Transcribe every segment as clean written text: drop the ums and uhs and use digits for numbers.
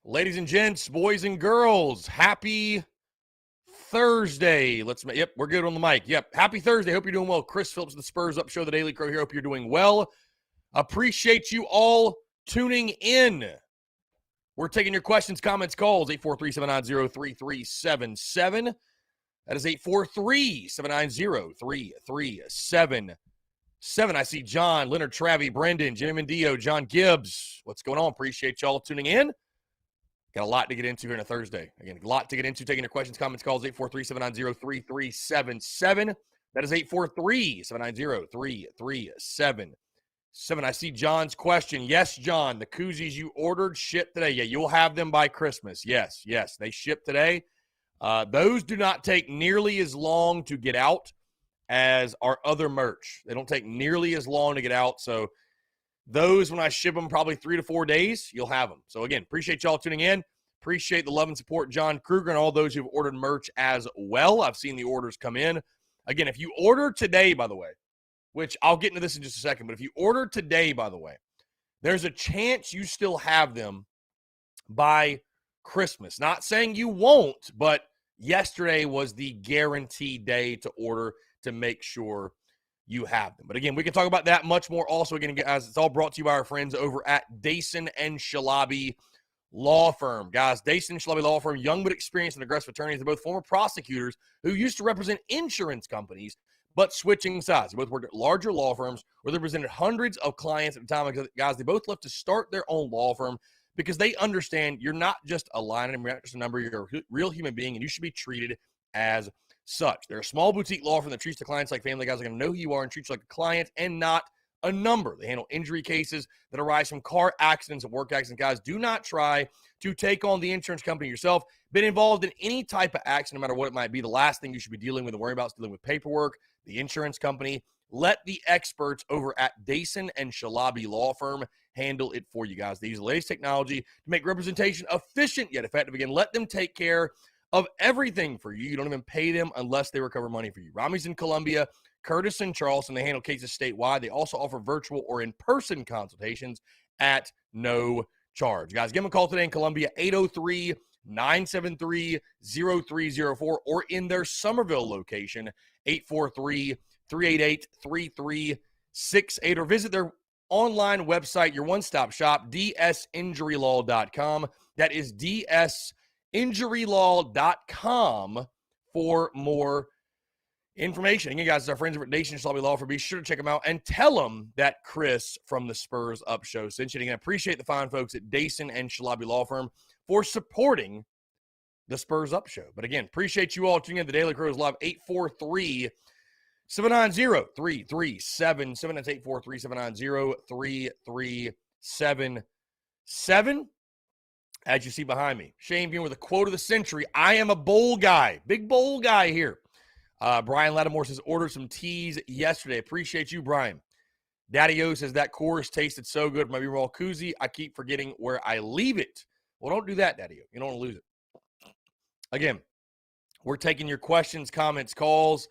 Ladies and gents, boys and girls, happy Thursday. Yep, we're good on the mic. Yep, happy Thursday. Hope you're doing well. Chris Phillips of the Spurs Up Show, the Daily Crow here. Hope you're doing well. Appreciate you all tuning in. We're taking your questions, comments, calls, 843-790-3377. That is 843-790-3377. I see John, Leonard Travie, Brendan, Jim and Dio, John Gibbs. What's going on? Appreciate y'all tuning in. Got a lot to get into here on a Thursday. Again, a lot to get into. Taking your questions, comments, calls, 843-790-3377. That is 843-790-3377. I see John's question. Yes, John, the koozies you ordered ship today. Yeah, you'll have them by Christmas. Yes, they ship today. Those do not take nearly as long to get out as our other merch. They don't take nearly as long to get out. So those, when I ship them, probably 3 to 4 days, you'll have them. So, again, appreciate y'all tuning in. Appreciate the love and support, John Kruger, and all those who've ordered merch as well. I've seen the orders come in. Again, if you order today, by the way, which I'll get into this in just a second, but if you order today, by the way, there's a chance you still have them by Christmas. Not saying you won't, but yesterday was the guaranteed day to order to make sure you have them. But again, we can talk about that much more. Also, again, guys, it's all brought to you by our friends over at Dason and Shalabi Law Firm. Guys, Dason and Shalabi Law Firm, young but experienced and aggressive attorneys. They're both former prosecutors who used to represent insurance companies, but switching sides. They both worked at larger law firms where they represented hundreds of clients at the time. Guys, they both left to start their own law firm because they understand you're not just a line item, you're not just a number, you're a real human being, and you should be treated as such. They're a small boutique law firm that treats the clients like family. Guys are going to know who you are and treat you like a client and not a number. They handle injury cases that arise from car accidents and work accidents. Guys, do not try to take on the insurance company yourself. Been involved in any type of accident, no matter what it might be, the last thing you should be dealing with and worrying about is dealing with paperwork, the insurance company. Let the experts over at Dason and Shalabi Law Firm handle it for you guys. They use the latest technology to make representation efficient yet effective. Again, let them take care of everything for you. You don't even pay them unless they recover money for you. Rami's in Columbia, Curtis in Charleston. They handle cases statewide. They also offer virtual or in-person consultations at no charge. Guys, give them a call today in Columbia, 803-973-0304, or in their Somerville location, 843-388-3368, or visit their online website, your one-stop shop, dsinjurylaw.com. That is dsinjurylaw.com for more information. Again, guys, it's our friends over at Dason and Shalabi Law Firm. Be sure to check them out and tell them that Chris from the Spurs Up Show sent you. Again, I appreciate the fine folks at Dason and Shalabi Law Firm for supporting the Spurs Up Show. But again, appreciate you all tuning in. The Daily Crow is live, 843-790-3377. That's 843-790-3377. As you see behind me, Shane Bean with a quote of the century. I am a bowl guy. Big bowl guy here. Brian Lattimore says, ordered some teas yesterday. Appreciate you, Brian. Daddy O says, that course tasted so good. My B-roll koozie. I keep forgetting where I leave it. Well, don't do that, Daddy O. You don't want to lose it. Again, we're taking your questions, comments, calls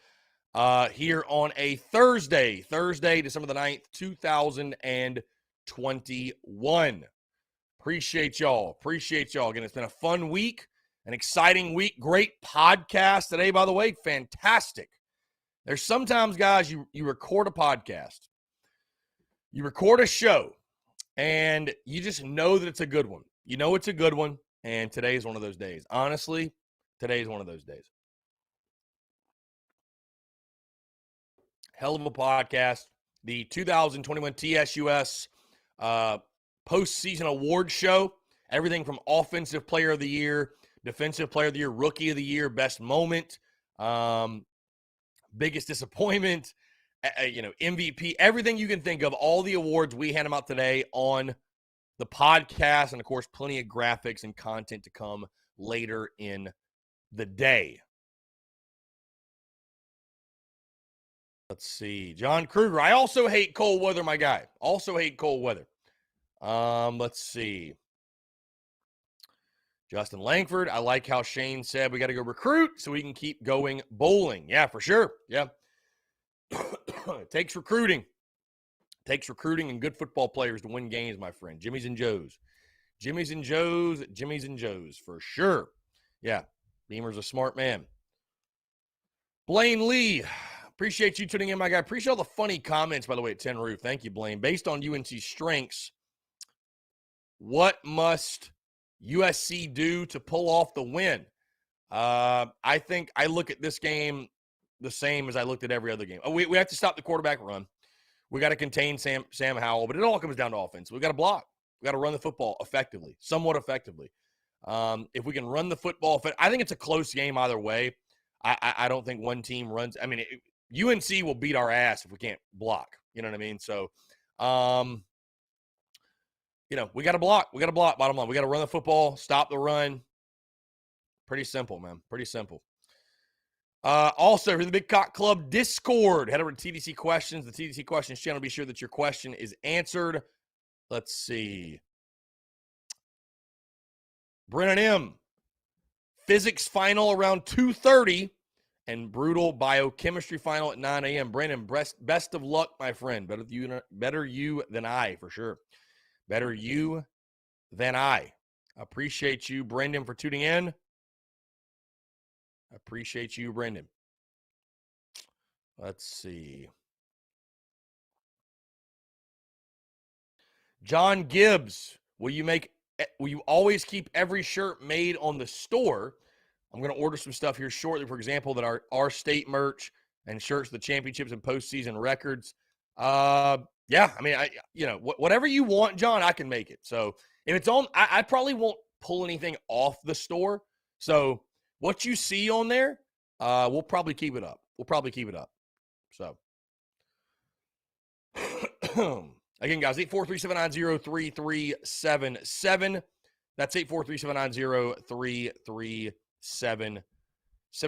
here on a Thursday, December the 9th, 2021. Appreciate y'all. Again, it's been a fun week, an exciting week. Great podcast today, by the way. Fantastic. There's sometimes, guys, you record a podcast. You record a show, and you just know that it's a good one. You know it's a good one, and today is one of those days. Honestly, today is one of those days. Hell of a podcast. The 2021 TSUS postseason award show. Everything from Offensive Player of the Year, Defensive Player of the Year, Rookie of the Year, Best Moment, Biggest Disappointment, MVP, everything you can think of, all the awards, we hand them out today on the podcast, and, of course, plenty of graphics and content to come later in the day. Let's see. John Kruger. I also hate cold weather, my guy. Also hate cold weather. Let's see. Justin Langford. I like how Shane said we got to go recruit so we can keep going bowling. Yeah, for sure. Yeah. It takes recruiting. It takes recruiting and good football players to win games, my friend. Jimmy's and Joe's. Jimmy's and Joe's for sure. Yeah, Beamer's a smart man. Blaine Lee, appreciate you tuning in, my guy. Appreciate all the funny comments, by the way, at 10 Roof. Thank you, Blaine. Based on UNC's strengths, what must USC do to pull off the win? I think I look at this game the same as I looked at every other game. We have to stop the quarterback run. We got to contain Sam Howell, but it all comes down to offense. We got to block. We got to run the football effectively, somewhat effectively. If we can run the football, I think it's a close game either way. I don't think one team runs. I mean, UNC will beat our ass if we can't block. You know what I mean? So, we got to block. We got to block, bottom line. We got to run the football, stop the run. Pretty simple, man. Pretty simple. Also, for the Big Cock Club Discord, head over to TDC Questions, the TDC Questions channel. Be sure that your question is answered. Let's see. Brennan M. Physics final around 2:30 and brutal biochemistry final at 9 a.m. Brennan, best of luck, my friend. Better you than I, for sure. Better you than I. Appreciate you, Brendan, for tuning in. Appreciate you, Brendan. Let's see. John Gibbs, will you always keep every shirt made on the store? I'm going to order some stuff here shortly, for example, that our state merch and shirts, the championships and postseason records. Yeah, I mean, whatever you want, John, I can make it. So if it's on, I probably won't pull anything off the store. So what you see on there, we'll probably keep it up. So again, guys, 843-790-3377. That's 843-790-3377.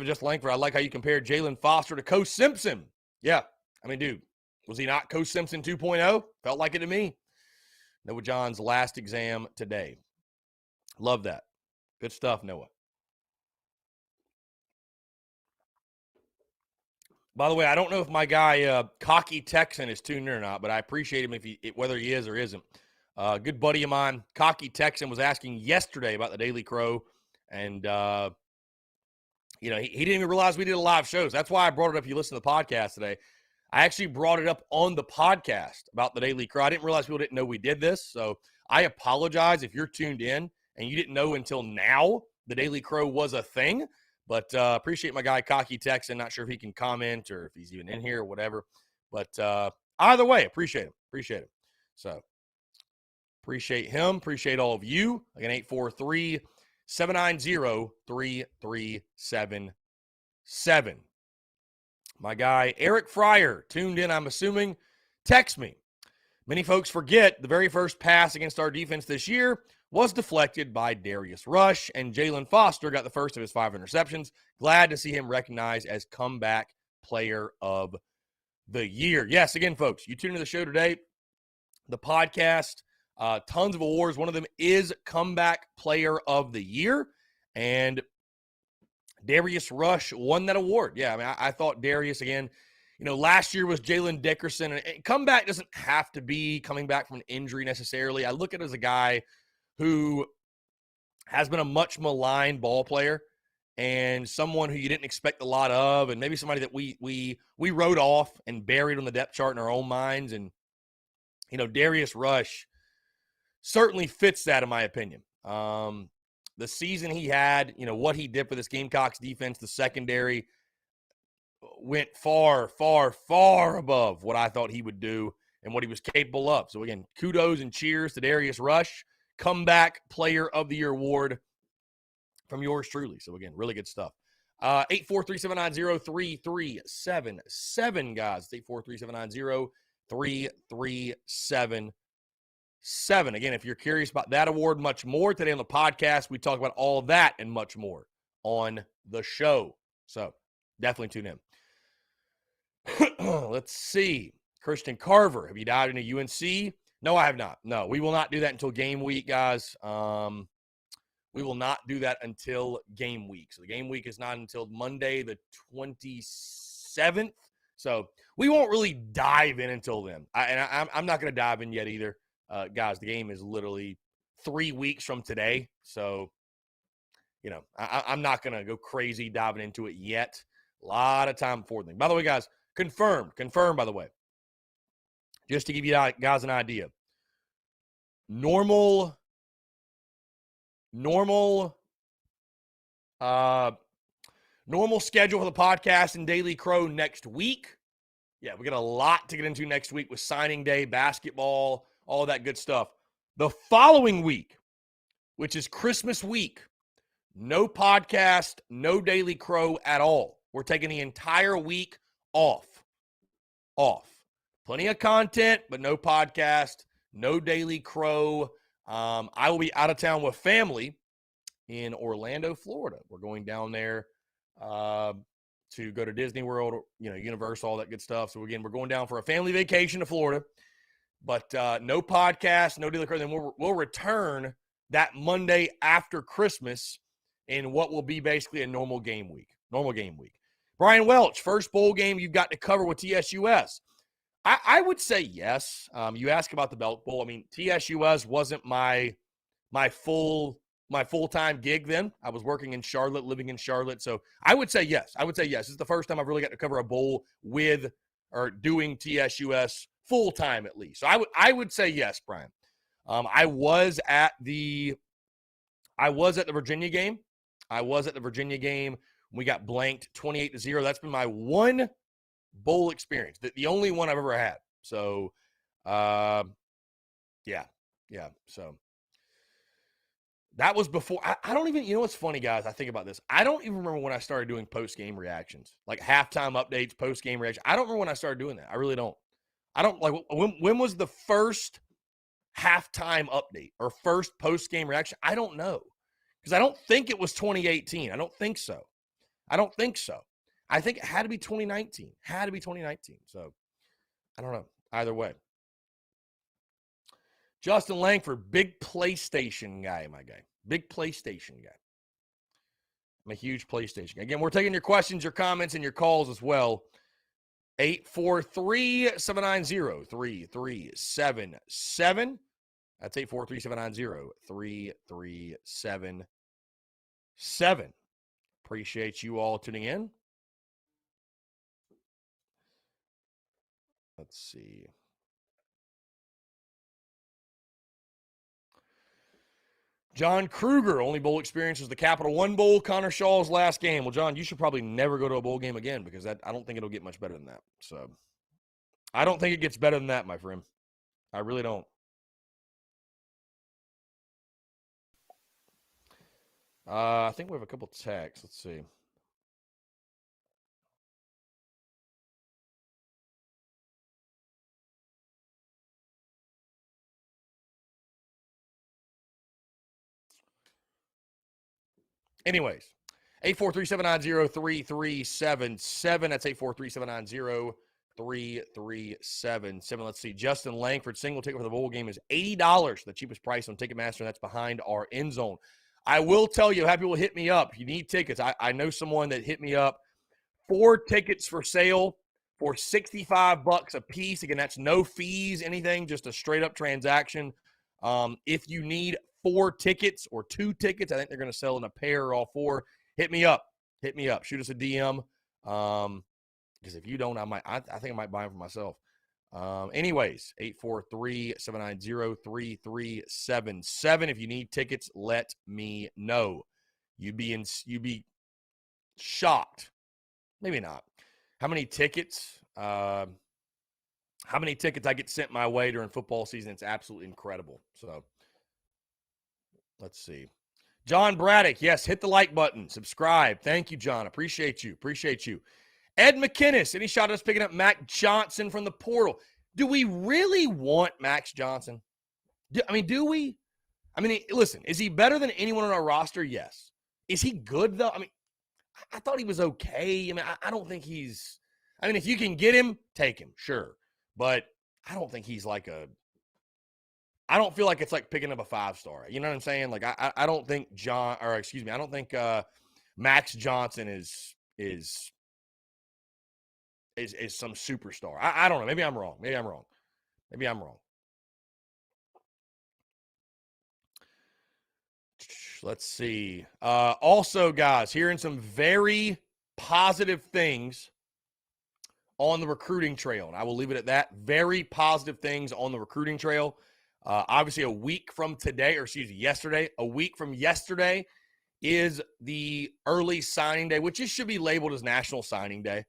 Just Langford, I like how you compared Jalen Foster to Coach Simpson. Yeah, I mean, dude, was he not Coach Simpson 2.0? Felt like it to me. Noah John's last exam today. Love that. Good stuff, Noah. By the way, I don't know if my guy Cocky Texan is tuned in or not, but I appreciate him whether he is or isn't. Good buddy of mine, Cocky Texan, was asking yesterday about the Daily Crow, and he didn't even realize we did a live show. So that's why I brought it up. If you listen to the podcast today, I actually brought it up on the podcast about the Daily Crow. I didn't realize people didn't know we did this, so I apologize if you're tuned in and you didn't know until now the Daily Crow was a thing. But appreciate my guy, Cocky Texan. Not sure if he can comment or if he's even in here or whatever. But either way, appreciate him. So appreciate him. Appreciate all of you. Again, 843-790-3377. My guy, Eric Fryer, tuned in, I'm assuming. Text me. Many folks forget the very first pass against our defense this year was deflected by Darius Rush, and Jalen Foster got the first of his 5 interceptions. Glad to see him recognized as comeback player of the year. Yes, again, folks, you tune into the show today, the podcast, tons of awards. One of them is comeback player of the year, and Darius Rush won that award. Yeah, I mean, I thought Darius, again, last year was Jalen Dickerson, and comeback doesn't have to be coming back from an injury necessarily. I look at it as a guy who has been a much maligned ball player and someone who you didn't expect a lot of, and maybe somebody that we wrote off and buried on the depth chart in our own minds. And, Darius Rush certainly fits that, in my opinion. The season he had, what he did for this Gamecocks defense, the secondary, went far, far, far above what I thought he would do and what he was capable of. So, again, kudos and cheers to Darius Rush. Comeback Player of the Year award from yours truly. So, again, really good stuff. 843-790-3377, guys. It's 843-790-3377. Again, if you're curious about that award, much more today on the podcast, we talk about all that and much more on the show. So, definitely tune in. Let's see. Christian Carver, have you dived into UNC? No, I have not. No, we will not do that until game week, guys. We will not do that until game week. So the game week is not until Monday, the 27th. So we won't really dive in until then. I'm not going to dive in yet either. Guys, the game is literally 3 weeks from today. So, I'm not going to go crazy diving into it yet. A lot of time before then. By the way, guys, confirmed, by the way, just to give you guys an idea. Normal schedule for the podcast and Daily Crow next week. Yeah, we got a lot to get into next week with signing day, basketball, all that good stuff. The following week, which is Christmas week, no podcast, no Daily Crow at all. We're taking the entire week off. Plenty of content, but no podcast, no Daily Crow. I will be out of town with family in Orlando, Florida. We're going down there to go to Disney World, Universal, all that good stuff. So again, we're going down for a family vacation to Florida, but no podcast, no Daily Crow. Then we'll return that Monday after Christmas in what will be basically a normal game week. Brian Welch, first bowl game you've got to cover with TSUS. I would say yes. You ask about the Belk Bowl. I mean, TSUS wasn't my full-time gig then. I was working in Charlotte, living in Charlotte. So I would say yes. This is the first time I've really got to cover a bowl with or doing TSUS full-time at least. So I would say yes, Brian. I was at the Virginia game. We got blanked 28-0. That's been my one bowl experience, the only one I've ever had. So, yeah. So that was before. I don't even, what's funny, guys? I think about this. I don't even remember when I started doing post-game reactions, like halftime updates, post-game reactions. I don't remember when I started doing that. I really don't. I don't like when was the first halftime update or first post-game reaction? I don't know, because I don't think it was 2018. I don't think so. I think it had to be 2019. So I don't know. Either way. Justin Langford, big PlayStation guy, my guy. Big PlayStation guy. I'm a huge PlayStation guy. Again, we're taking your questions, your comments, and your calls as well. 843-790-3377. That's 843-790-3377. Appreciate you all tuning in. Let's see. John Kruger, only bowl experience is the Capital One Bowl, Connor Shaw's last game. Well, John, you should probably never go to a bowl game again, because I don't think it'll get much better than that. So I don't think it gets better than that, my friend. I really don't. I think we have a couple texts. Let's see. Anyways, 843-790-3377. That's 843-790-3377. Let's see. Justin Langford, single ticket for the bowl game is $80, the cheapest price on Ticketmaster, and that's behind our end zone. I will tell you, have people hit me up. If you need tickets, I know someone that hit me up. 4 tickets for sale for $65 a piece. Again, that's no fees, anything, just a straight up transaction. If you need 4 tickets or 2 tickets, I think they're going to sell in a pair or all 4. Hit me up. Shoot us a DM. Because if you don't, I think I might buy them for myself. Anyways, 843-790-3377. If you need tickets, let me know. You'd be shocked. Maybe not. How many tickets I get sent my way during football season? It's absolutely incredible. So let's see. John Braddock, yes, hit the like button. Subscribe. Thank you, John. Appreciate you. Ed McKinnis, any shot at us picking up Mac Johnson from the portal? Do we really want Max Johnson? Do we? Listen, is he better than anyone on our roster? Yes. Is he good, though? I thought he was okay. I don't think he's – if you can get him, take him, sure. But I don't think he's like a – I don't feel like it's like picking up a 5-star. You know what I'm saying? Like, I don't think I don't think Max Johnson is some superstar. I don't know. Maybe I'm wrong. Let's see. Also, guys, hearing some very positive things on the recruiting trail, and I will leave it at that. Very positive things on the recruiting trail. Obviously, a week from today, or excuse me, yesterday, a week from yesterday is the early signing day, which should be labeled as National Signing Day.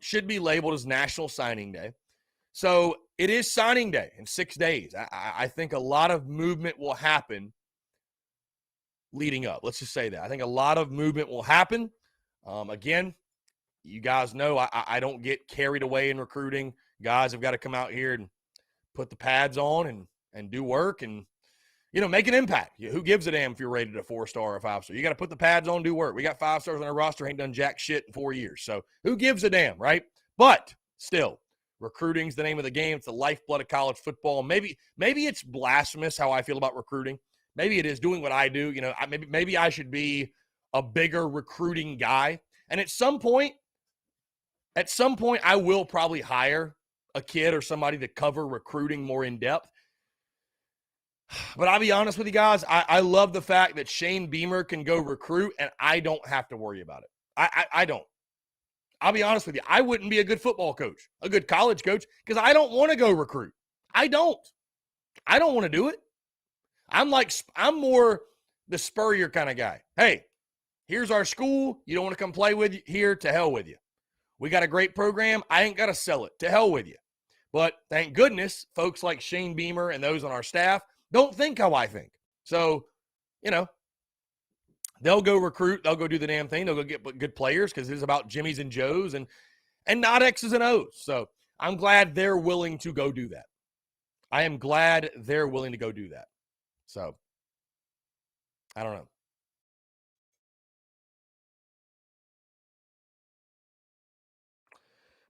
Should be labeled as National Signing Day. So it is signing day in 6 days. I think a lot of movement will happen leading up. Let's just say that. I think a lot of movement will happen. Again, you guys know I don't get carried away in recruiting. Guys have got to come out here and put the pads on and do work and, make an impact. Who gives a damn if you're rated a 4-star or a 5-star? You got to put the pads on, do work. We got 5 stars on our roster, ain't done jack shit in 4 years. So who gives a damn, right? But still, recruiting's the name of the game. It's the lifeblood of college football. Maybe it's blasphemous how I feel about recruiting. Maybe it is doing what I do. Maybe I should be a bigger recruiting guy. And at some point, I will probably hire a kid or somebody to cover recruiting more in depth. But I'll be honest with you guys, I love the fact that Shane Beamer can go recruit and I don't have to worry about it. I don't. I'll be honest with you. I wouldn't be a good football coach, a good college coach, because I don't want to go recruit. I don't want to do it. I'm more the Spurrier kind of guy. Hey, here's our school. You don't want to come play with you here? To hell with you. We got a great program. I ain't got to sell it. To hell with you. But thank goodness, folks like Shane Beamer and those on our staff don't think how I think. So, they'll go recruit. They'll go do the damn thing. They'll go get good players because it's about Jimmys and Joes and not X's and O's. So I'm glad they're willing to go do that. I am glad they're willing to go do that. So I don't know.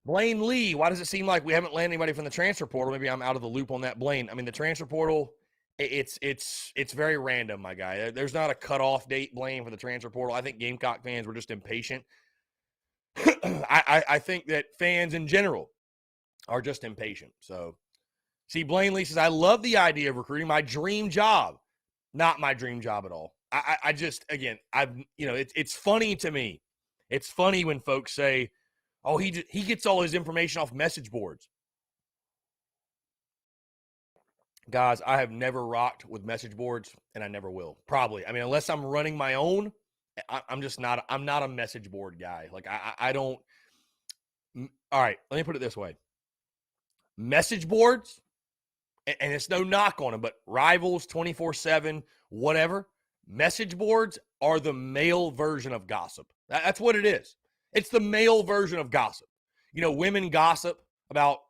Blaine Lee, why does it seem like we haven't landed anybody from the transfer portal? Maybe I'm out of the loop on that, Blaine. I mean, the transfer portal, it's very random, my guy. There's not a cutoff date, Blaine, for the transfer portal. I think Gamecock fans were just impatient. I think that fans in general are just impatient. So, see, Blaine Lee says, I love the idea of recruiting. My dream job. Not my dream job at all. I just, again, it's funny to me. It's funny when folks say, oh, he gets all his information off message boards. Guys, I have never rocked with message boards, and I never will. Probably. I mean, unless I'm running my own, I'm not a message board guy. Like, I don't. All right, let me put it this way. Message boards, and it's no knock on them, but Rivals, 24/7, whatever, message boards are the male version of gossip. That's what it is. It's the male version of gossip. Women gossip about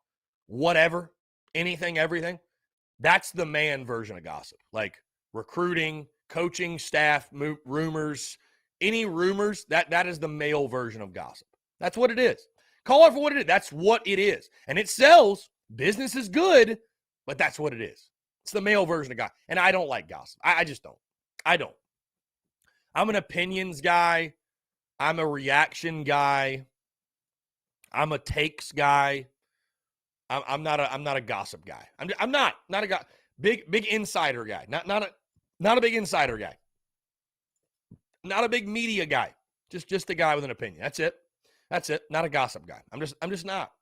whatever, anything, everything. That's the man version of gossip. Like recruiting, coaching, staff, rumors, any rumors, that is the male version of gossip. That's what it is. Call it for what it is. That's what it is. And it sells. Business is good, but that's what it is. It's the male version of gossip. And I don't like gossip. I just don't. I don't. I'm an opinions guy. I'm a reaction guy. I'm a takes guy. I'm not a gossip guy. I'm not a guy. Big insider guy. Not a big insider guy. Not a big media guy. Just a guy with an opinion. That's it. Not a gossip guy. I'm just not.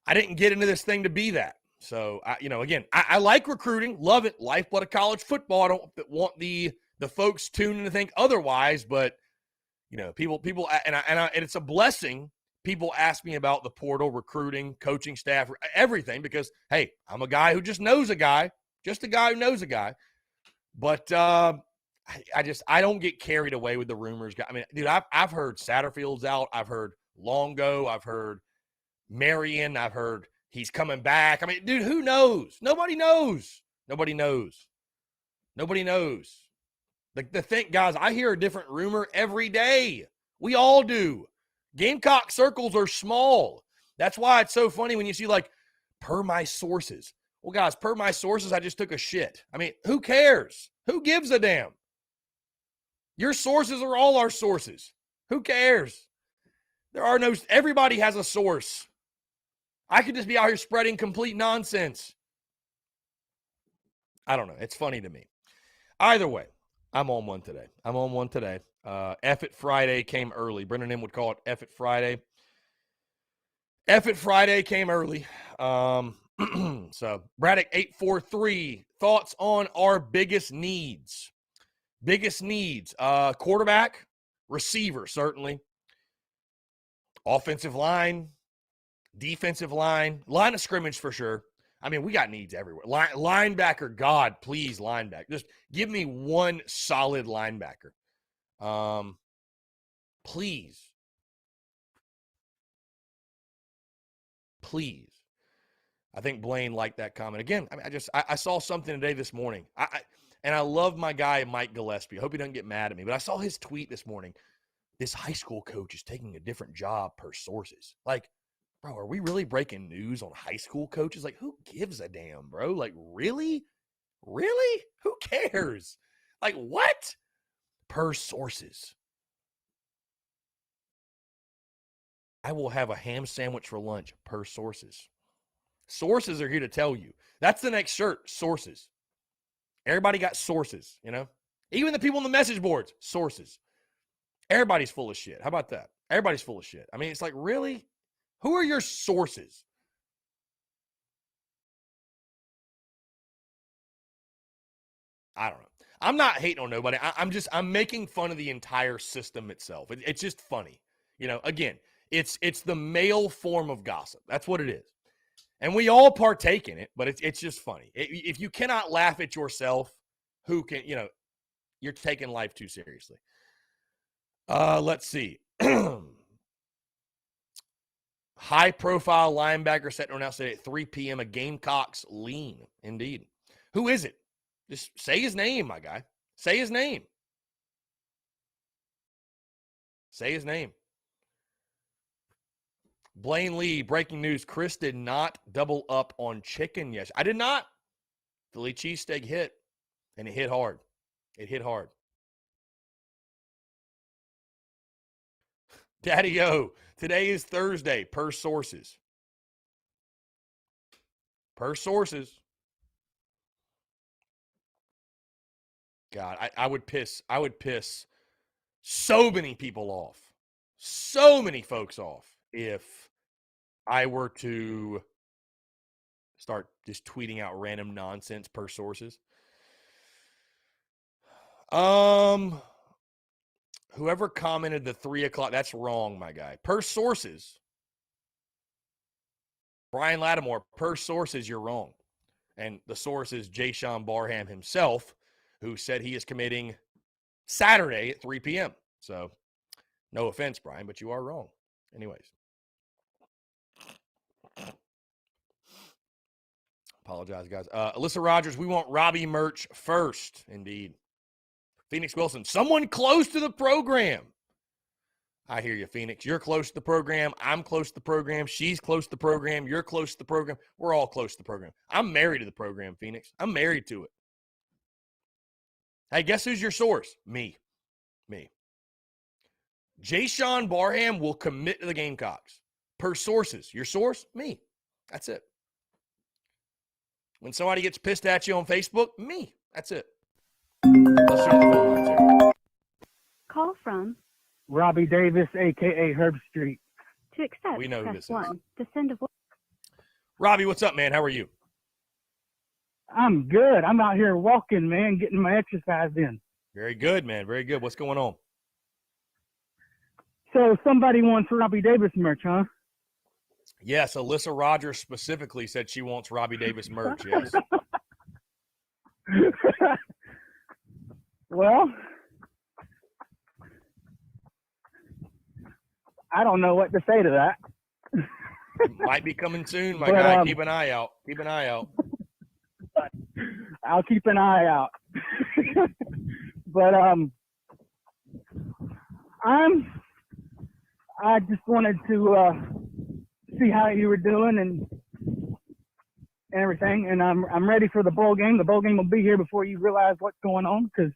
I didn't get into this thing to be that. So again, I like recruiting, love it, lifeblood of college football. I don't want the folks tuning to think otherwise, but people, and it's a blessing. People ask me about the portal, recruiting, coaching staff, everything, because hey, I'm a guy who just knows a guy, just a guy who knows a guy. But I don't get carried away with the rumors. I mean, dude, I've heard Satterfield's out. I've heard Longo. I've heard Marion. I've heard he's coming back. I mean, dude, who knows? Nobody knows. The thing, guys, I hear a different rumor every day. We all do. Gamecock circles are small. That's why it's so funny when you see, like, per my sources. Well, guys, per my sources, I just took a shit. I mean, who cares? Who gives a damn? Your sources are all our sources. Who cares? Everybody has a source. I could just be out here spreading complete nonsense. I don't know. It's funny to me. Either way, I'm on one today. F it Friday came early. Brendan M would call it F it Friday. F it Friday came early. So Braddock 843, thoughts on our biggest needs. Quarterback, receiver, certainly. Offensive line, defensive line of scrimmage for sure. I mean, we got needs everywhere. Linebacker, God, please, linebacker. Just give me one solid linebacker. Please. I think Blaine liked that comment. Again, I mean, I saw something today this morning. And I love my guy, Mike Gillespie. I hope he doesn't get mad at me. But I saw his tweet this morning. This high school coach is taking a different job per sources. Like, bro, are we really breaking news on high school coaches? Like, who gives a damn, bro? Like, really? Really? Who cares? Like, what? Per sources. I will have a ham sandwich for lunch per sources. Sources are here to tell you. That's the next shirt, sources. Everybody got sources, you know? Even the people on the message boards, sources. Everybody's full of shit. How about that? Everybody's full of shit. I mean, it's like, really? Who are your sources? I don't know. I'm not hating on nobody. I'm making fun of the entire system itself. It's just funny. You know, again, it's the male form of gossip. That's what it is. And we all partake in it, but it's just funny. If you cannot laugh at yourself, who can, you know, you're taking life too seriously. Let's see. High-profile linebacker set to announce today at 3 p.m. a Gamecocks lean. Indeed. Who is it? Just say his name, my guy. Say his name. Say his name. Blaine Lee, breaking news. Chris did not double up on chicken yesterday. I did not. Philly cheesesteak hit, and it hit hard. It hit hard. Daddy-O, today is Thursday, per sources. Per sources. God, I would piss so many people off. So many folks off if I were to start just tweeting out random nonsense per sources. Whoever commented the 3 o'clock, that's wrong, my guy. Per sources. Brian Lattimore, per sources, you're wrong. And the source is Jalen Barham himself, who said he is committing Saturday at 3 p.m. So, no offense, Brian, but you are wrong. Anyways. Apologize, guys. Alyssa Rogers, we want Robbie merch first. Indeed. Phoenix Wilson, someone close to the program. I hear you, Phoenix. You're close to the program. I'm close to the program. She's close to the program. You're close to the program. We're all close to the program. I'm married to the program, Phoenix. I'm married to it. Hey, guess who's your source? Me. Jalen Barham will commit to the Gamecocks. Per sources. Your source? Me. That's it. When somebody gets pissed at you on Facebook, me. That's it. Let's shoot the phone lines here. Call from Robbie Davis, a.k.a. Herb Street. To accept, we know who press this 1. is. To send a voice. Robbie, what's up, man? How are you? I'm good. I'm out here walking, man, getting my exercise in. Very good, man. Very good. What's going on? So somebody wants Robbie Davis merch, huh? Yes, Alyssa Rogers specifically said she wants Robbie Davis merch, yes. Well, I don't know what to say to that. Might be coming soon, my guy. Keep an eye out. Keep an eye out. I'll keep an eye out. But I just wanted to see how you were doing and everything, and I'm ready for the bowl game. The bowl game will be here before you realize what's going on, because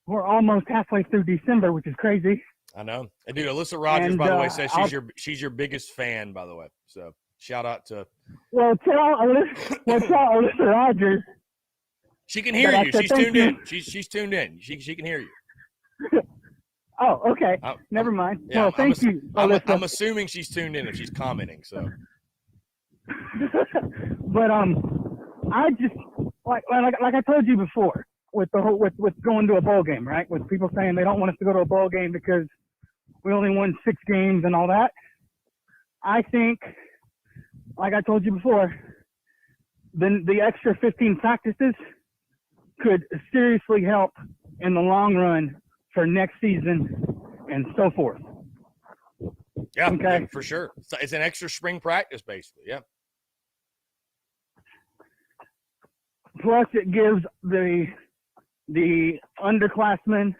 we're almost halfway through December, which is crazy. I know. And dude, Alyssa Rogers, by the way, says she's your biggest fan, by the way. So shout out to. Well, tell Alyssa Rogers. She can hear But you. I said She's thank tuned you. in. She's tuned in. She can hear you. Oh, okay. Never mind. Yeah, Well, thank you, Alyssa. I'm assuming she's tuned in if she's commenting. So, But I just like I told you before with the whole with going to a bowl game, right? With people saying they don't want us to go to a bowl game because we only won 6 games and all that. I think, like I told you before, then the extra 15 practices could seriously help in the long run for next season and so forth. yeah, Okay. yeah, for sure. It's an extra spring practice, basically. Yeah. Plus, it gives the underclassmen,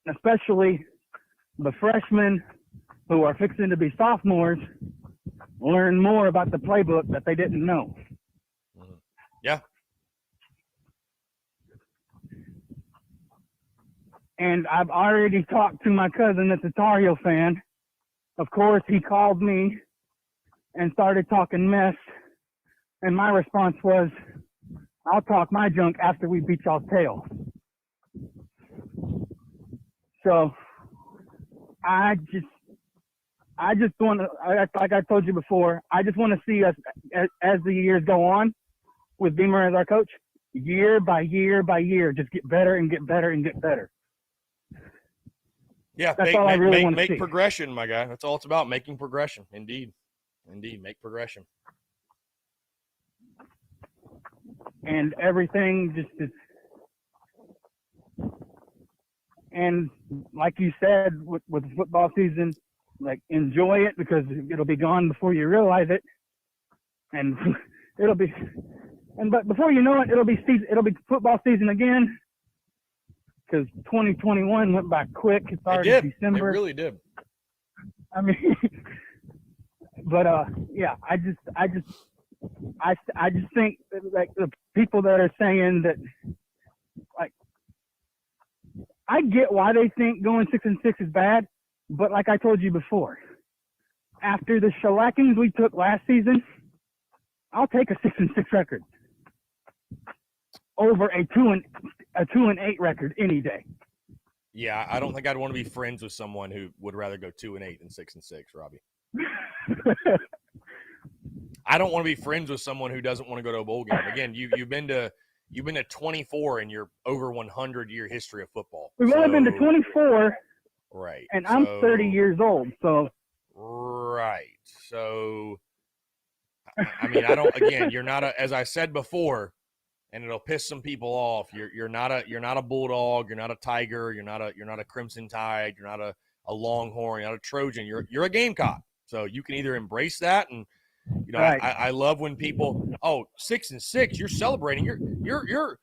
especially the freshmen who are fixing to be sophomores, learn more about the playbook that they didn't know. Yeah. And I've already talked to my cousin that's a Tar Heel fan. Of course, he called me and started talking mess. And my response was, I'll talk my junk after we beat y'all's tail. So I just want to, like I told you before, I just want to see us as the years go on with Beamer as our coach, year by year by year, just get better and get better and get better. Yeah, that's all I really want to see. Make progression, my guy. That's all it's about, making progression. Indeed, make progression. And everything just is. And like you said, with football season, like enjoy it because it'll be gone before you realize it, and but before you know it, it'll be football season again. Because 2021 went by quick. It's already December. It really did. I mean, but yeah, I just think like the people that are saying that, like, I get why they think going 6-6 is bad, but like I told you before, after the shellackings we took last season, I'll take a 6-6 record over a 2-8 record any day. Yeah, I don't think I'd want to be friends with someone who would rather go 2-8 than 6-6, Robbie. I don't want to be friends with someone who doesn't want to go to a bowl game. Again, you've been to 24 in your over 100-year history of football. We've only been to 24. Right. And I'm 30 years old, so. Right. So, I mean, you're not as I said before, and it'll piss some people off. You're not a bulldog. You're not a tiger. You're not a Crimson Tide. You're not a Longhorn. You're not a Trojan. You're a Gamecock. So you can either embrace that, and right. I love when people 6-6. You're celebrating. You're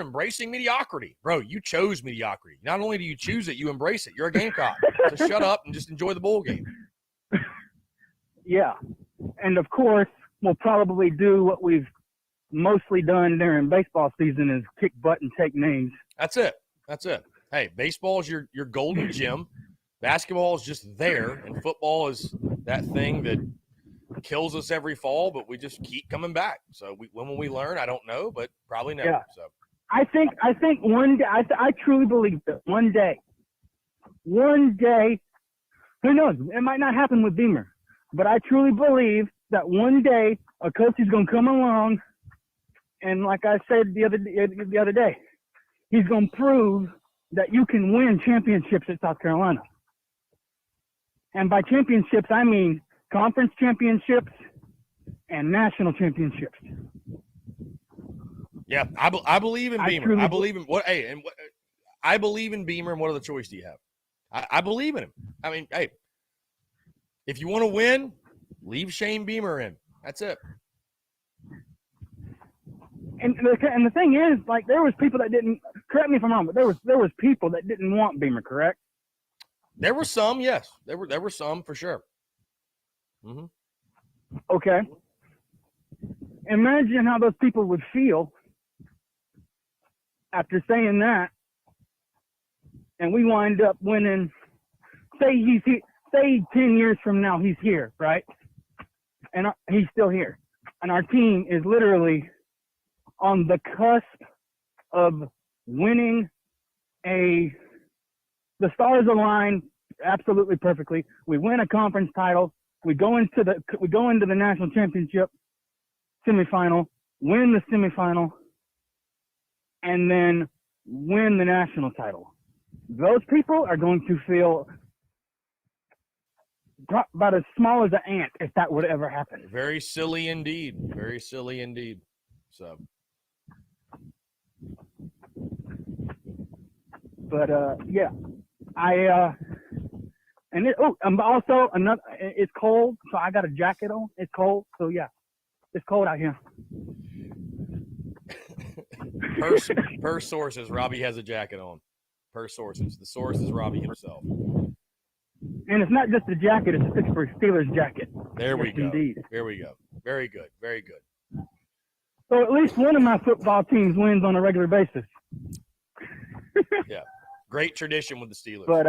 embracing mediocrity, bro. You chose mediocrity. Not only do you choose it, you embrace it. You're a Gamecock. So shut up and just enjoy the bowl game. Yeah, and of course we'll probably do what we've mostly done during baseball season is kick butt and take names. That's it. Hey, baseball is your golden gem. Basketball is just there, and football is that thing that kills us every fall, but we just keep coming back. So when will we learn? I don't know, but probably never. Yeah. So I think one day, I truly believe that one day, who knows? It might not happen with Beamer, but I truly believe that one day a coach is going to come along, and like I said the other day, he's going to prove that you can win championships at South Carolina. And by championships, I mean conference championships and national championships. Yeah, I believe in Beamer. I believe in what? Hey, and what? I believe in Beamer. And what other choice do you have? I believe in him. I mean, hey, if you want to win, leave Shane Beamer in. That's it. And the thing is, like, there was people that didn't. Correct me if I'm wrong, but there was people that didn't want Beamer. Correct? There were some, yes. There were some for sure. Mm-hmm. Okay. Imagine how those people would feel after saying that, and we wind up winning. Say 10 years from now he's here, right? And he's still here, and our team is literally on the cusp of winning the stars align absolutely perfectly. We win a conference title. We go into the national championship semifinal, win the semifinal, and then win the national title. Those people are going to feel about as small as an ant if that would ever happen. Very silly indeed. Very silly indeed. So, but yeah, also another. It's cold, so I got a jacket on. It's cold, so yeah, it's cold out here. per sources, Robbie has a jacket on. Per sources, the source is Robbie himself. And it's not just a jacket; it's a Pittsburgh Steelers jacket. There we yes, go. Indeed. There we go. Very good. Very good. So at least one of my football teams wins on a regular basis. Yeah, great tradition with the Steelers. But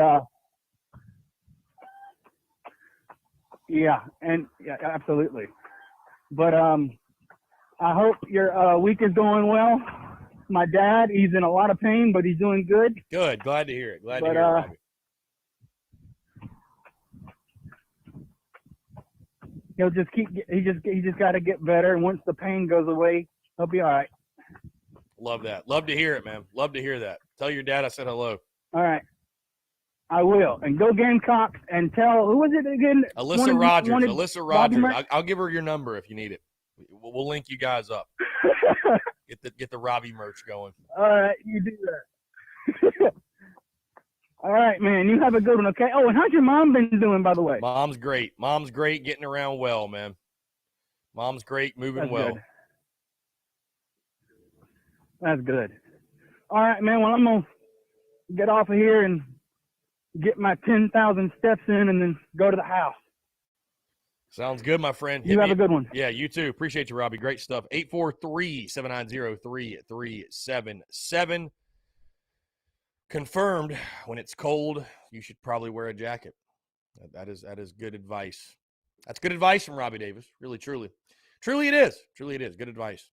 yeah, absolutely. But I hope your week is going well. My dad, he's in a lot of pain, but he's doing good. Good. Glad to hear it. Glad to hear it, Robbie. He just got to get better. And once the pain goes away, he'll be all right. Love that. Love to hear it, man. Love to hear that. Tell your dad I said hello. All right. I will. And go Gamecocks and tell, who was it again? Alyssa Rogers. Alyssa Rogers. I'll give her your number if you need it. We'll link you guys up. Get the Robbie merch going. All right. You do that. All right, man. You have a good one, okay? Oh, and how's your mom been doing, by the way? Mom's great. Mom's great, getting around well, man. Mom's great, moving That's well. Good. That's good. All right, man. Well, I'm going to get off of here and get my 10,000 steps in and then go to the house. Sounds good, my friend. You have a good one. Yeah, you too. Appreciate you, Robbie. Great stuff. 843-790-3377. Confirmed, when it's cold, you should probably wear a jacket. That is good advice. That's good advice from Robbie Davis. Really, truly. Truly it is. Truly it is. Good advice.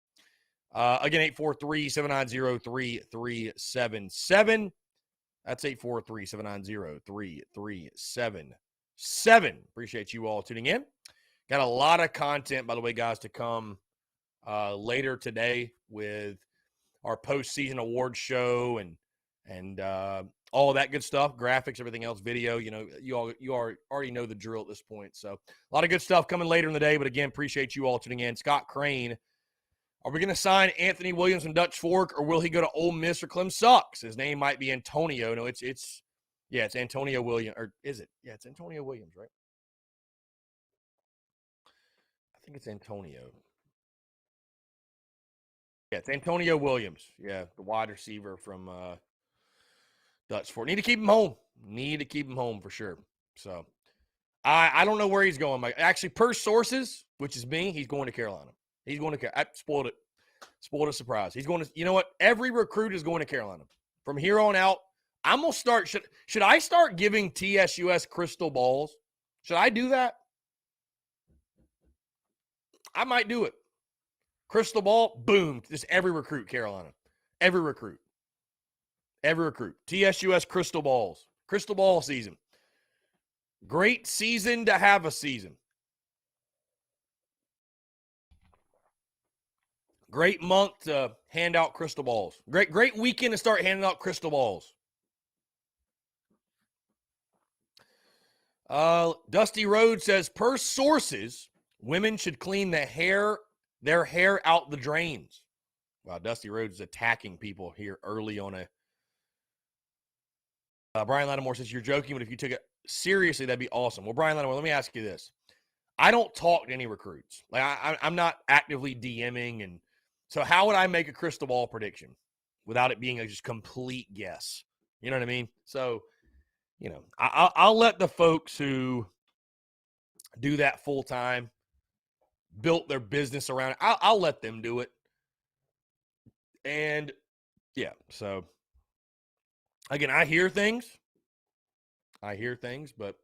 Again, 843-790-3377. That's 843-790-3377. Appreciate you all tuning in. Got a lot of content, by the way, guys, to come later today with our postseason awards show and all that good stuff, graphics, everything else, video. You know, you already know the drill at this point. So a lot of good stuff coming later in the day. But again, appreciate you all tuning in. Scott Crane. Are we going to sign Anthony Williams from Dutch Fork, or will he go to Ole Miss or Clem Sucks? His name might be Antonio. No, it's Antonio Williams, or is it? Yeah, it's Antonio Williams, right? I think it's Antonio. Yeah, it's Antonio Williams. Yeah, the wide receiver from Dutch Fork. Need to keep him home. Need to keep him home for sure. So I don't know where he's going. Actually, per sources, which is me, he's going to Carolina. He's going to – I spoiled it. Spoiled a surprise. He's going to – you know what? Every recruit is going to Carolina. From here on out, I'm going to start – should I start giving TSUS crystal balls? Should I do that? I might do it. Crystal ball, boom. Just every recruit, Carolina. Every recruit. Every recruit. TSUS crystal balls. Crystal ball season. Great season to have a season. Great month to hand out crystal balls. Great weekend to start handing out crystal balls. Dusty Road says, per sources, women should clean their hair out the drains. Wow, Dusty Rhodes is attacking people here early on a. Brian Lattimore says, you're joking, but if you took it seriously, that'd be awesome. Well, Brian Lattimore, let me ask you this. I don't talk to any recruits. Like I'm not actively DMing, and so how would I make a crystal ball prediction without it being a just complete guess? You know what I mean? So, you know, I'll let the folks who do that full time, built their business around it, I'll let them do it. And yeah, so again, I hear things, but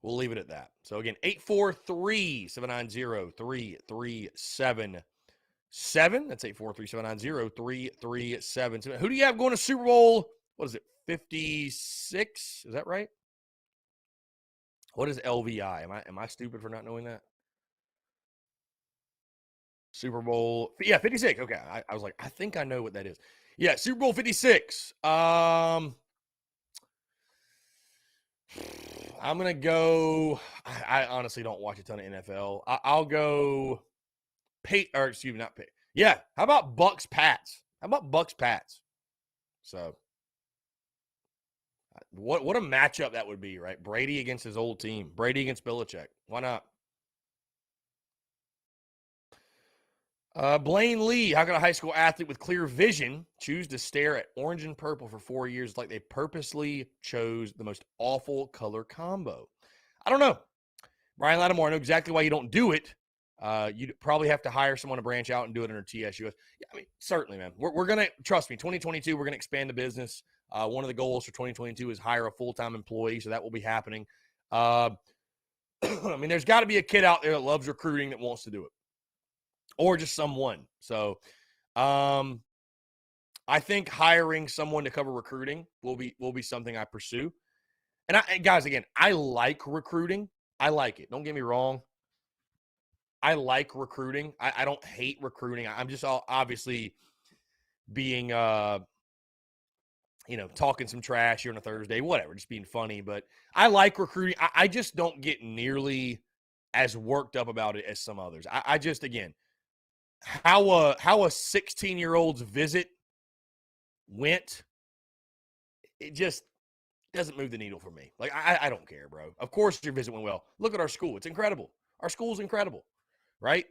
We'll leave it at that. So, again, 843-790-3377. That's 843-790-3377. Who do you have going to Super Bowl? What is it, 56? Is that right? What is LVI? Am I stupid for not knowing that? Super Bowl, yeah, 56. Okay, I was like, I think I know what that is. Yeah, Super Bowl 56. I'm gonna go. I honestly don't watch a ton of NFL. I'll go. Not Pay. Yeah, how about Bucks Pats? So, what a matchup that would be, right? Brady against his old team. Brady against Belichick. Why not? Blaine Lee, how could a high school athlete with clear vision choose to stare at orange and purple for 4 years like they purposely chose the most awful color combo? I don't know. Brian Lattimore, I know exactly why you don't do it. You'd probably have to hire someone to branch out and do it under TSUS. Yeah, I mean, certainly, man. We're going to, trust me, 2022, we're going to expand the business. One of the goals for 2022 is hire a full-time employee, so that will be happening. I mean, there's got to be a kid out there that loves recruiting that wants to do it. Or just someone. So I think hiring someone to cover recruiting will be something I pursue. And guys, again, I like recruiting. I like it. Don't get me wrong. I like recruiting. I don't hate recruiting. I'm just obviously being talking some trash here on a Thursday, whatever, just being funny. But I like recruiting. I just don't get nearly as worked up about it as some others. I just, again, how a 16-year-old's visit went, it just doesn't move the needle for me. Like, I don't care, bro. Of course your visit went well. Look at our school. It's incredible. Our school's incredible, right?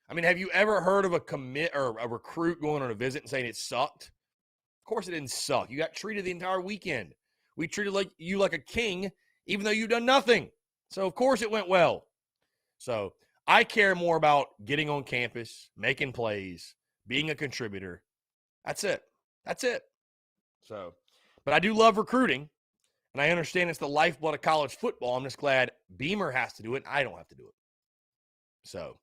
I mean, have you ever heard of a commit or a recruit going on a visit and saying it sucked? Of course it didn't suck. You got treated the entire weekend. We treated you like a king, even though you've done nothing. So, of course it went well. So, I care more about getting on campus, making plays, being a contributor. That's it. So, but I do love recruiting, and I understand it's the lifeblood of college football. I'm just glad Beamer has to do it, and I don't have to do it. So,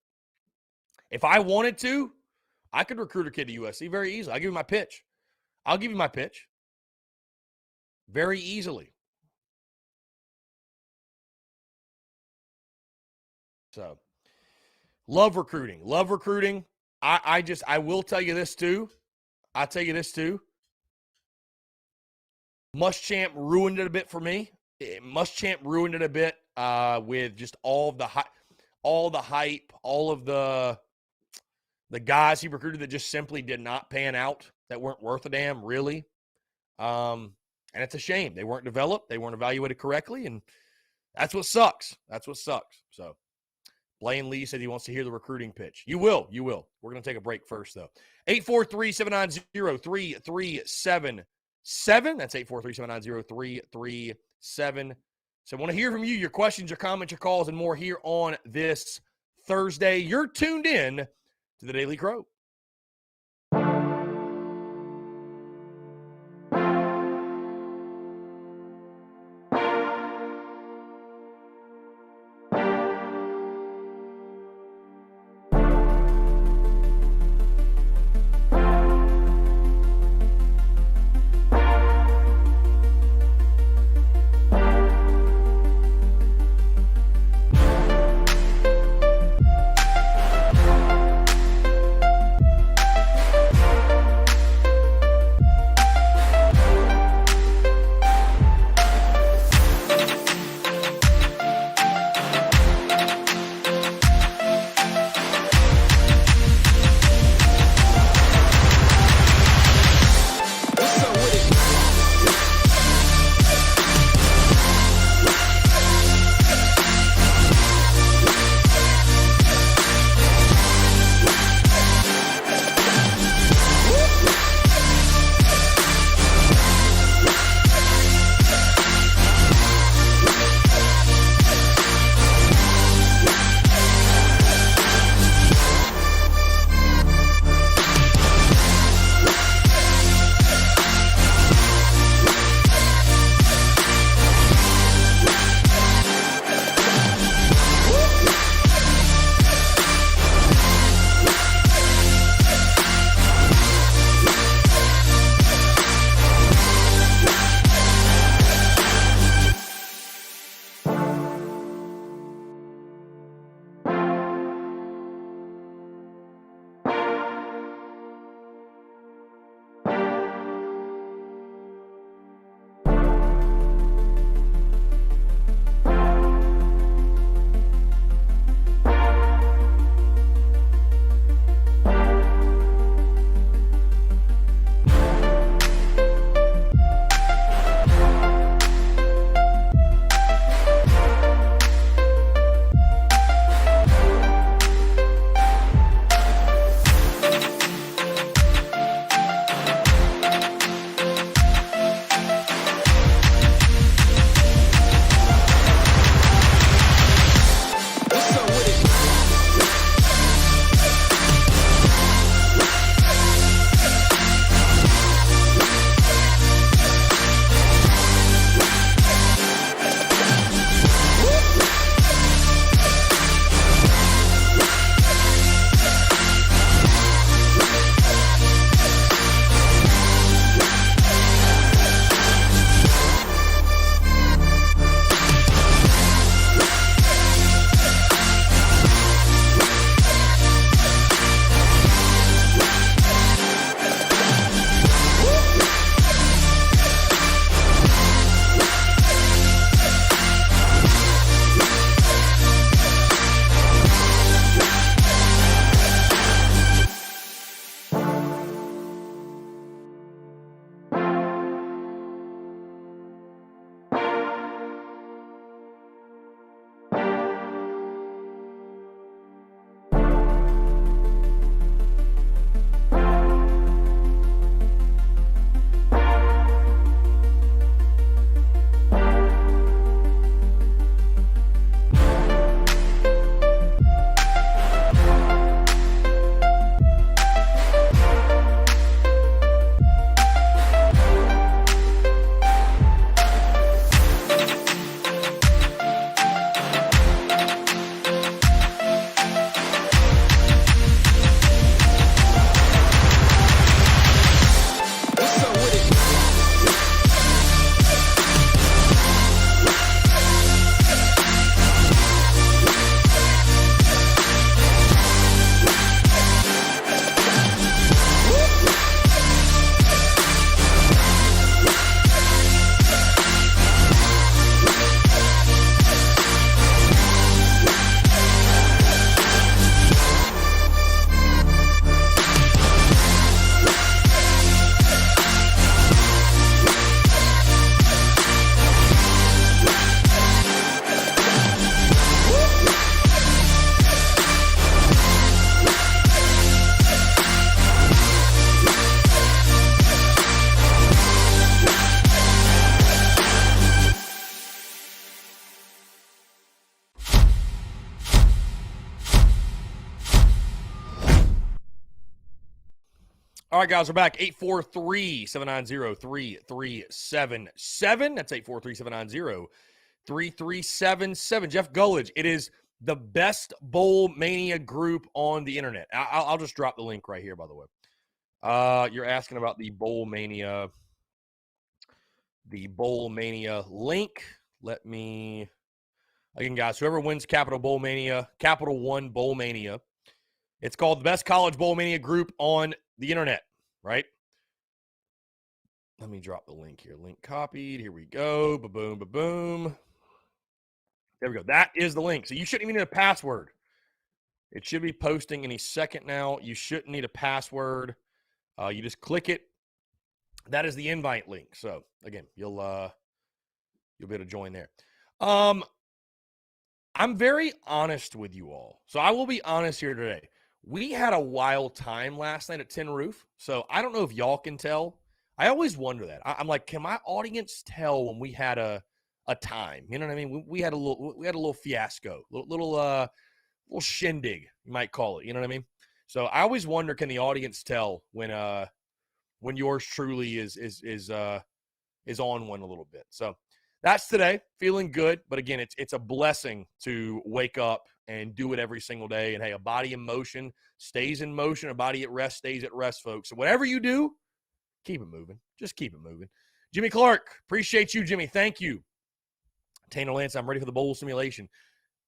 if I wanted to, I could recruit a kid to USC very easily. I'll give you my pitch. Very easily. So, love recruiting. I will tell you this too. Muschamp ruined it a bit for me. Muschamp ruined it a bit with just all the hype, all of the guys he recruited that just simply did not pan out, that weren't worth a damn, really. And it's a shame. They weren't developed. They weren't evaluated correctly, and that's what sucks. So, Blaine Lee said he wants to hear the recruiting pitch. You will. We're going to take a break first, though. 843-790-3377. That's 843-790-3377. So I want to hear from you, your questions, your comments, your calls, and more here on this Thursday. You're tuned in to the Daily Crow. All right, guys, we're back. 843-790-3377. That's 843-790-3377. Jeff Gullidge, it is the best Bowl Mania group on the internet. I'll just drop the link right here, by the way. You're asking about the Bowl Mania link. Let me, again, guys, whoever wins Capital One Bowl Mania, it's called the best college Bowl Mania group on the internet, right? Let me drop the link here. Link copied. Here we go. Ba-boom, ba-boom. There we go. That is the link. So you shouldn't even need a password. It should be posting any second now. You shouldn't need a password. You just click it. That is the invite link. So again, you'll be able to join there. I'm very honest with you all. So I will be honest here today. We had a wild time last night at Tin Roof. So I don't know if y'all can tell. I always wonder that. I'm like, can my audience tell when we had a time? You know what I mean? We had a little fiasco, little shindig, you might call it. You know what I mean? So I always wonder, can the audience tell when yours truly is on one a little bit? So that's today. Feeling good, but again, it's a blessing to wake up and do it every single day. And hey, a body in motion stays in motion. A body at rest stays at rest, folks. So whatever you do, keep it moving. Just keep it moving. Jimmy Clark, appreciate you, Jimmy. Thank you. Tanner Lance, I'm ready for the bowl simulation.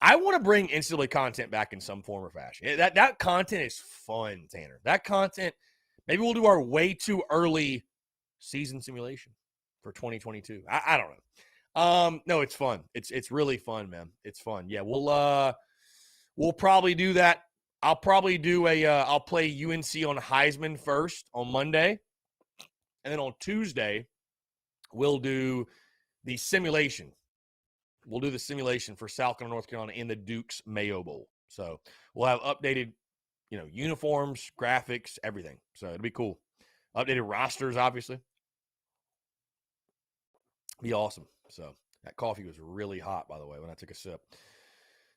I want to bring NCAA content back in some form or fashion. That content is fun, Tanner. That content, maybe we'll do our way too early season simulation for 2022. I don't know. No, it's fun. It's really fun, man. It's fun. Yeah, we'll probably do that. I'll probably do I'll play UNC on Heisman first on Monday. And then on Tuesday, we'll do the simulation. We'll do the simulation for South Carolina, North Carolina in the Duke's Mayo Bowl. So we'll have updated, uniforms, graphics, everything. So it'll be cool. Updated rosters, obviously. Be awesome. So that coffee was really hot, by the way, when I took a sip.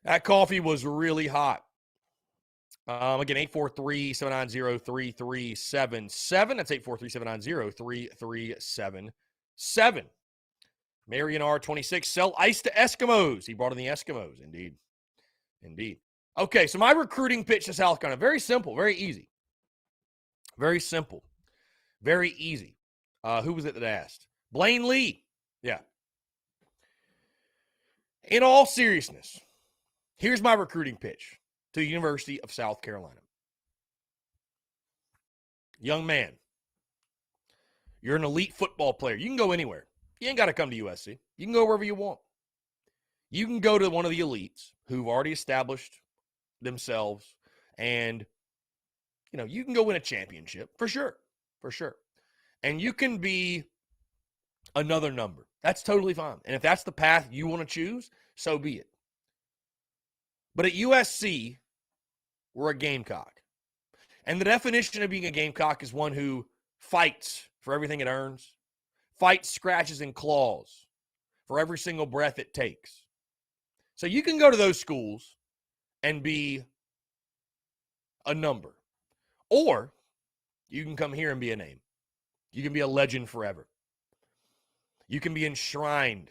That coffee was really hot. Again, 843-790-3377. That's 843-790-3377. Marion R26, sell ice to Eskimos. He brought in the Eskimos. Indeed. Okay, so my recruiting pitch to South Carolina, very simple, very easy. Very simple. Very easy. Who was it that asked? Blaine Lee. Yeah. In all seriousness, here's my recruiting pitch to the University of South Carolina. Young man, you're an elite football player. You can go anywhere. You ain't got to come to USC. You can go wherever you want. You can go to one of the elites who've already established themselves, and, you can go win a championship for sure. And you can be another number. That's totally fine. And if that's the path you want to choose, so be it. But at USC, we're a Gamecock. And the definition of being a Gamecock is one who fights for everything it earns, fights, scratches, and claws for every single breath it takes. So you can go to those schools and be a number. Or you can come here and be a name. You can be a legend forever. You can be enshrined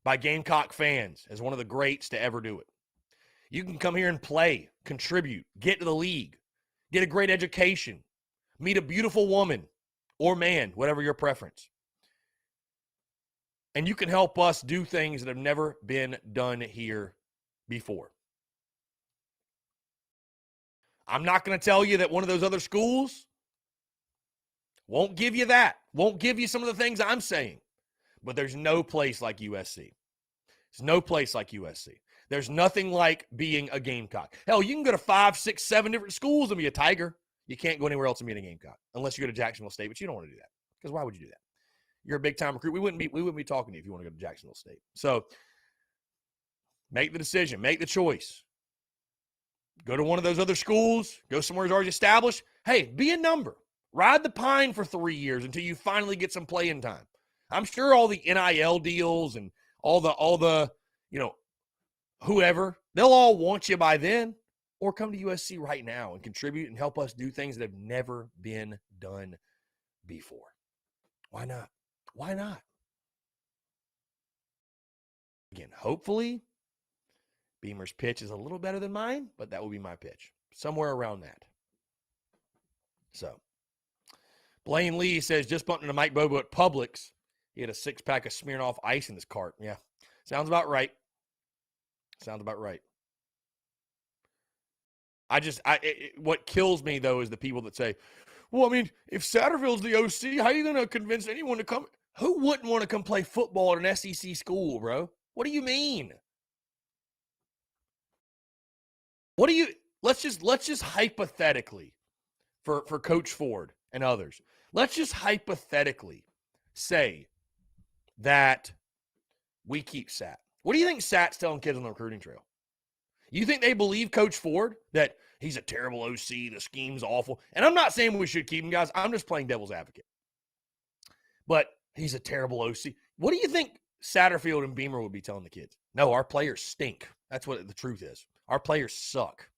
by Gamecock fans as one of the greats to ever do it. You can come here and play, contribute, get to the league, get a great education, meet a beautiful woman or man, whatever your preference. And you can help us do things that have never been done here before. I'm not going to tell you that one of those other schools won't give you that, won't give you some of the things I'm saying. But there's no place like USC. There's no place like USC. There's nothing like being a Gamecock. Hell, you can go to 5, 6, 7 different schools and be a Tiger. You can't go anywhere else and be a Gamecock unless you go to Jacksonville State, but you don't want to do that. Because why would you do that? You're a big-time recruit. We wouldn't be talking to you if you want to go to Jacksonville State. So make the decision. Make the choice. Go to one of those other schools. Go somewhere that's already established. Hey, be a number. Ride the pine for 3 years until you finally get some playing time. I'm sure all the NIL deals and all the whoever, they'll all want you by then. or come to USC right now and contribute and help us do things that have never been done before. Why not? Why not? Again, hopefully, Beamer's pitch is a little better than mine, but that will be my pitch. Somewhere around that. So, Blaine Lee says, just bumped into Mike Bobo at Publix. He had a 6-pack of Smirnoff Ice in his cart. Yeah, sounds about right. Sounds about right. What kills me, though, is the people that say, well, I mean, if Satterfield's the OC, how are you going to convince anyone to come? Who wouldn't want to come play football at an SEC school, bro? What do you mean? What do you – let's just hypothetically, for Coach Ford and others, let's just hypothetically say that we keep Sat. What do you think Sat's telling kids on the recruiting trail? You think they believe Coach Ford that he's a terrible OC, the scheme's awful? And I'm not saying we should keep him, guys. I'm just playing devil's advocate. But he's a terrible OC. What do you think Satterfield and Beamer would be telling the kids? No, our players stink. That's what the truth is. Our players suck.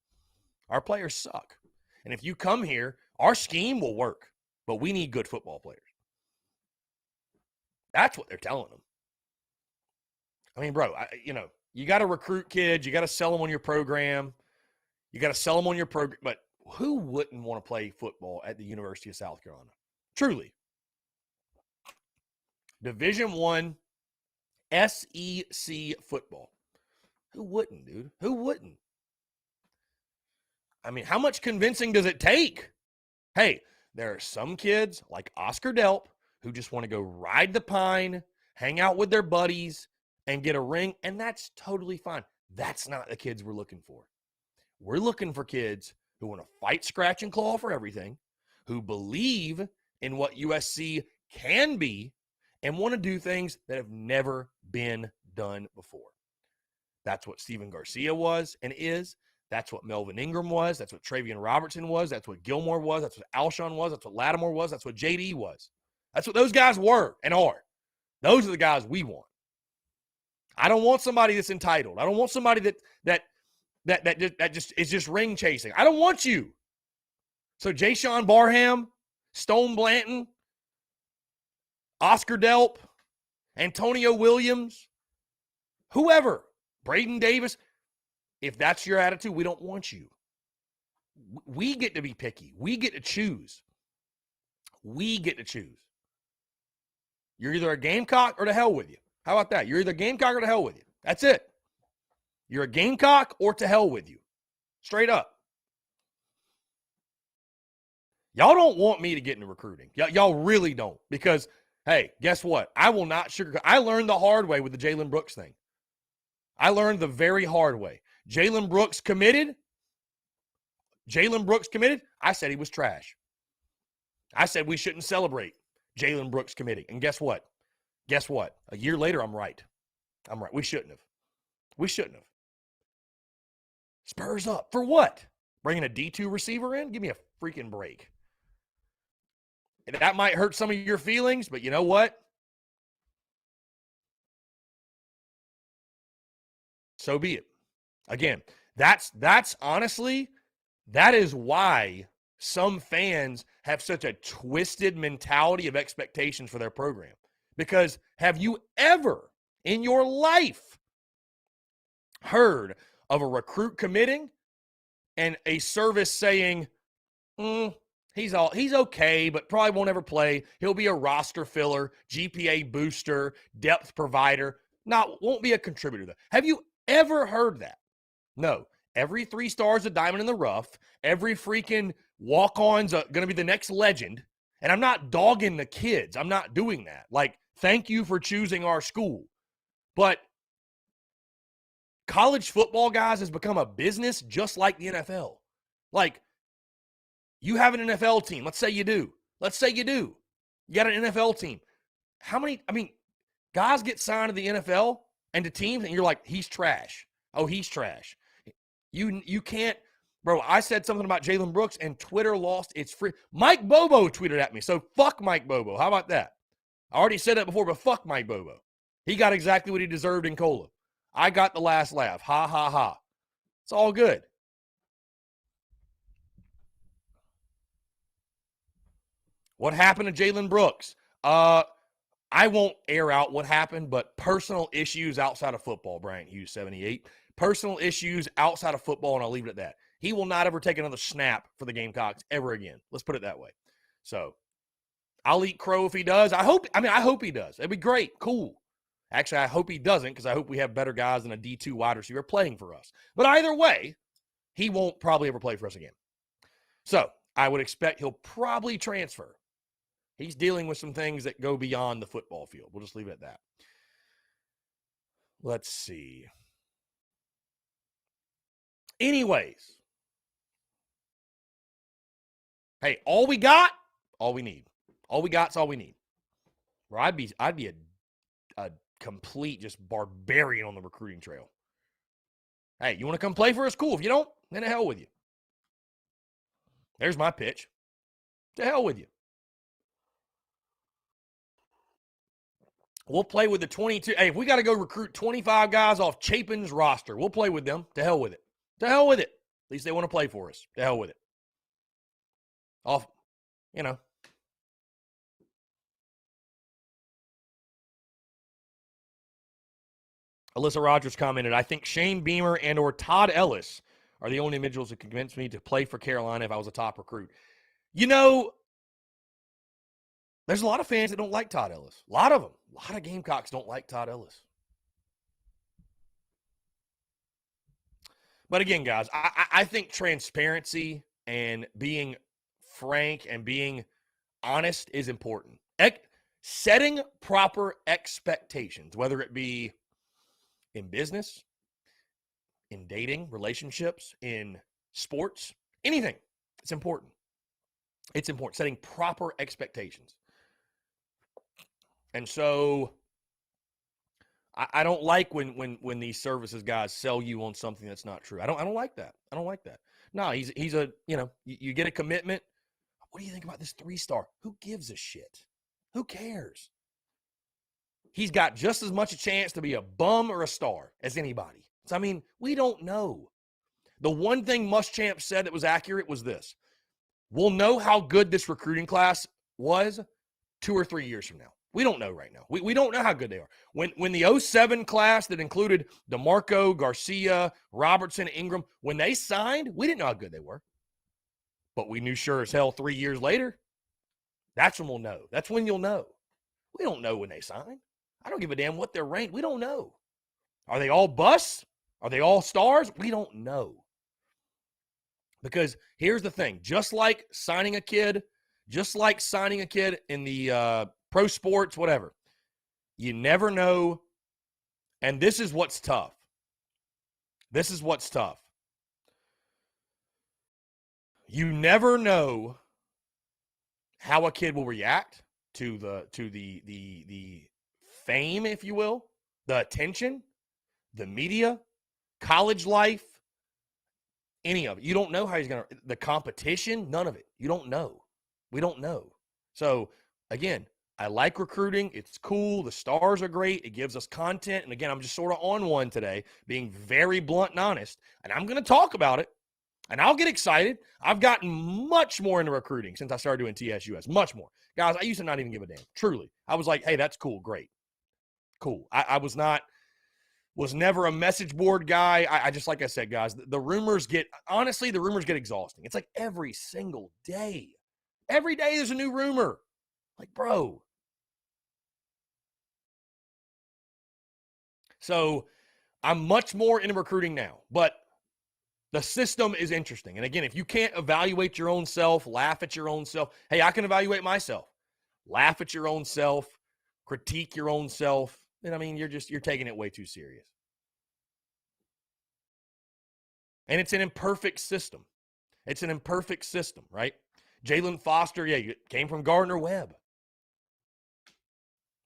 Our players suck. And if you come here, our scheme will work, but we need good football players. That's what they're telling them. I mean, bro, you got to recruit kids. You got to sell them on your program. But who wouldn't want to play football at the University of South Carolina? Truly. Division I SEC football. Who wouldn't, dude? Who wouldn't? I mean, how much convincing does it take? Hey, there are some kids like Oscar Delp who just want to go ride the pine, hang out with their buddies, and get a ring, and that's totally fine. That's not the kids we're looking for. We're looking for kids who want to fight, scratch, and claw for everything, who believe in what USC can be, and want to do things that have never been done before. That's what Steven Garcia was and is. That's what Melvin Ingram was. That's what Travion Robertson was. That's what Gilmore was. That's what Alshon was. That's what Lattimore was. That's what JD was. That's what those guys were and are. Those are the guys we want. I don't want somebody that's entitled. I don't want somebody that just is just ring chasing. I don't want you. So Jayshon Barham, Stone Blanton, Oscar Delp, Antonio Williams, whoever, Braden Davis, if that's your attitude, we don't want you. We get to be picky. We get to choose. We get to choose. You're either a Gamecock or to hell with you. How about that? You're either Gamecock or to hell with you. That's it. You're a Gamecock or to hell with you. Straight up. Y'all don't want me to get into recruiting. Y'all really don't. Because, hey, guess what? I will not sugarcoat. I learned the hard way with the Jalen Brooks thing. I learned the very hard way. Jalen Brooks committed. I said he was trash. I said we shouldn't celebrate Jalen Brooks committing. And guess what? A year later, I'm right. We shouldn't have. Spurs up. For what? Bringing a D2 receiver in? Give me a freaking break. And that might hurt some of your feelings, but you know what? So be it. Again, that's honestly, that is why some fans have such a twisted mentality of expectations for their program. Because have you ever in your life heard of a recruit committing and a service saying, he's okay, but probably won't ever play. He'll be a roster filler, GPA booster, depth provider, won't be a contributor though. Have you ever heard that? No. Every 3 stars a diamond in the rough. Every freaking walk-on's going to be the next legend. And I'm not dogging the kids. I'm not doing that. Like, thank you for choosing our school. But college football, guys, has become a business just like the NFL. Like, you have an NFL team. Let's say you do. You got an NFL team. Guys get signed to the NFL and to teams, and you're like, he's trash. Oh, he's trash. You can't, bro. I said something about Jalen Brooks, and Twitter lost its free. Mike Bobo tweeted at me, so fuck Mike Bobo. How about that? I already said that before, but fuck Mike Bobo. He got exactly what he deserved in Cola. I got the last laugh. Ha, ha, ha. It's all good. What happened to Jalen Brooks? I won't air out what happened, but personal issues outside of football, Bryant Hughes, 78. Personal issues outside of football, and I'll leave it at that. He will not ever take another snap for the Gamecocks ever again. Let's put it that way. So I'll eat crow if he does. I hope he does. It'd be great. Cool. Actually, I hope he doesn't because I hope we have better guys than a D2 wide receiver playing for us. But either way, he won't probably ever play for us again. So I would expect he'll probably transfer. He's dealing with some things that go beyond the football field. We'll just leave it at that. Let's see. Anyways. Hey, all we got, all we need. All we got's all we need. Or I'd be a complete just barbarian on the recruiting trail. Hey, you want to come play for us? Cool. If you don't, then to hell with you. There's my pitch. To hell with you. We'll play with the 22. Hey, if we got to go recruit 25 guys off Chapin's roster, we'll play with them. To hell with it. To hell with it. At least they want to play for us. To hell with it. Off, you know. Alyssa Rogers commented, I think Shane Beamer and or Todd Ellis are the only individuals that convinced me to play for Carolina if I was a top recruit. You know, there's a lot of fans that don't like Todd Ellis. A lot of them. A lot of Gamecocks don't like Todd Ellis. But again, guys, I think transparency and being frank and being honest is important. Setting proper expectations, whether it be in business, in dating, relationships, in sports, anything, it's important. It's important. Setting proper expectations. And so I don't like when these services guys sell you on something that's not true. I don't like that. I don't like that. No, he's a, you know, you get a commitment. What do you think about this 3-star? Who gives a shit? Who cares? He's got just as much a chance to be a bum or a star as anybody. So, I mean, we don't know. The one thing Muschamp said that was accurate was this. We'll know how good this recruiting class was 2 or 3 years from now. We don't know right now. We don't know how good they are. When the 07 class that included DeMarco, Garcia, Robertson, Ingram, when they signed, we didn't know how good they were. But we knew sure as hell 3 years later. That's when we'll know. That's when you'll know. We don't know when they signed. I don't give a damn what they're ranked. We don't know. Are they all busts? Are they all stars? We don't know. Because here's the thing. Just like signing a kid in the pro sports, whatever, you never know. And this is what's tough. This is what's tough. You never know how a kid will react to the fame, if you will, the attention, the media, college life, any of it. You don't know how he's going to, the competition, none of it. You don't know. We don't know. So, again, I like recruiting. It's cool. The stars are great. It gives us content. And, again, I'm just sort of on one today, being very blunt and honest. And I'm going to talk about it. And I'll get excited. I've gotten much more into recruiting since I started doing TSUS. Much more. Guys, I used to not even give a damn. Truly. I was like, hey, that's cool. Great. Cool. I was never a message board guy. I just, like I said, guys, the rumors get exhausting. It's like every single day. Every day there's a new rumor. Like, bro. So I'm much more into recruiting now. But the system is interesting. And again, if you can't evaluate your own self, laugh at your own self. Hey, I can evaluate myself. Laugh at your own self, critique your own self. And I mean, you're taking it way too serious. And it's an imperfect system. It's an imperfect system, right? Jalen Foster, yeah, you came from Gardner-Webb.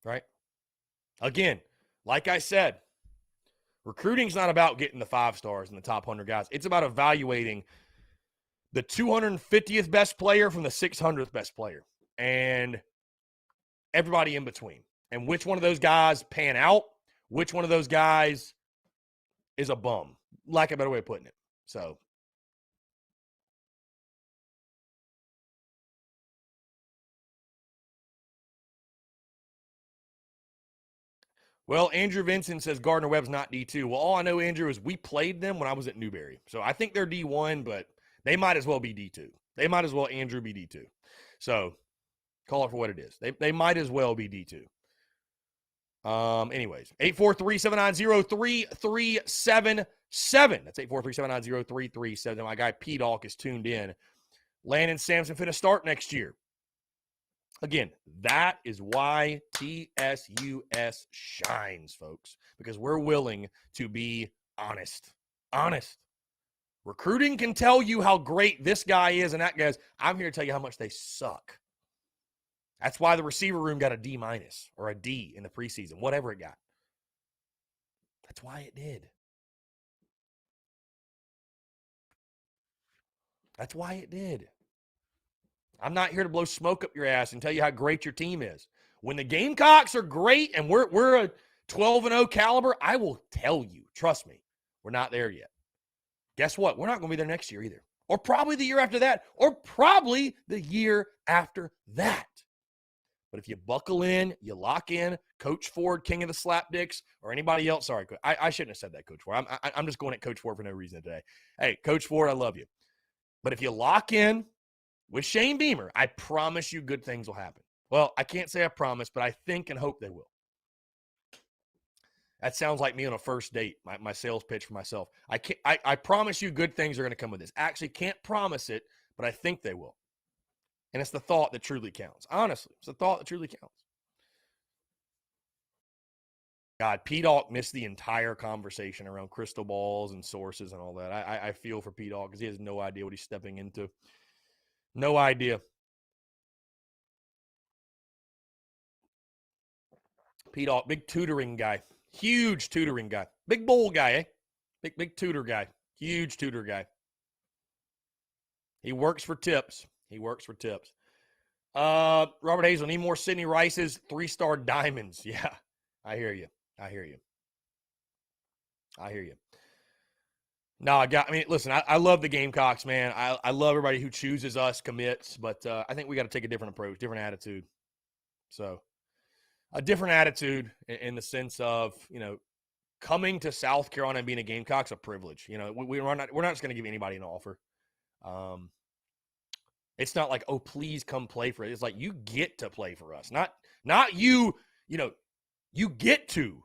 Right? Again, like I said, recruiting's not about getting the 5 stars and the top 100 guys. It's about evaluating the 250th best player from the 600th best player and everybody in between. And which one of those guys pan out, which one of those guys is a bum. Like a better way of putting it. So Well, Andrew Vincent says Gardner-Webb's not D2. Well, all I know, Andrew, is we played them when I was at Newberry. So I think they're D1, but they might as well be D2. They might as well, Andrew, be D2. So call it for what it is. They might as well be D2. Anyways, 843-790-3377. That's 843-790-3377. My guy P-Dawk is tuned in. Landon Sampson finna start next year. Again, that is why TSUS shines, folks, because we're willing to be honest. Honest. Recruiting can tell you how great this guy is and that guy is. I'm here to tell you how much they suck. That's why the receiver room got a D- or a D in the preseason, whatever it got. That's why it did. That's why it did. I'm not here to blow smoke up your ass and tell you how great your team is. When the Gamecocks are great and we're a 12-0 caliber, I will tell you. Trust me, we're not there yet. Guess what? We're not going to be there next year either. Or probably the year after that. Or probably the year after that. But if you buckle in, you lock in, Coach Ford, king of the slapdicks, or anybody else. Sorry, I shouldn't have said that, Coach Ford. I'm just going at Coach Ford for no reason today. Hey, Coach Ford, I love you. But if you lock in with Shane Beamer, I promise you good things will happen. Well, I can't say I promise, but I think and hope they will. That sounds like me on a first date, my sales pitch for myself. I promise you good things are going to come with this. Actually, can't promise it, but I think they will. And it's the thought that truly counts. Honestly, it's the thought that truly counts. God, P-Dawk missed the entire conversation around crystal balls and sources and all that. I feel for P-Dawk because he has no idea what he's stepping into. No idea. P-Dawk, big tutoring guy. Huge tutoring guy. Big bull guy, eh? Big tutor guy. Huge tutor guy. He works for tips. Robert Hazel, need more Sidney Rice's 3-star diamonds. Yeah, I hear you. No, listen, I love the Gamecocks, man. I love everybody who chooses us, commits, but I think we got to take a different approach, different attitude. So a different attitude in the sense of, coming to South Carolina and being a Gamecock's a privilege. We're not just going to give anybody an offer. It's not like, oh, please come play for it. It's like you get to play for us. Not you, you get to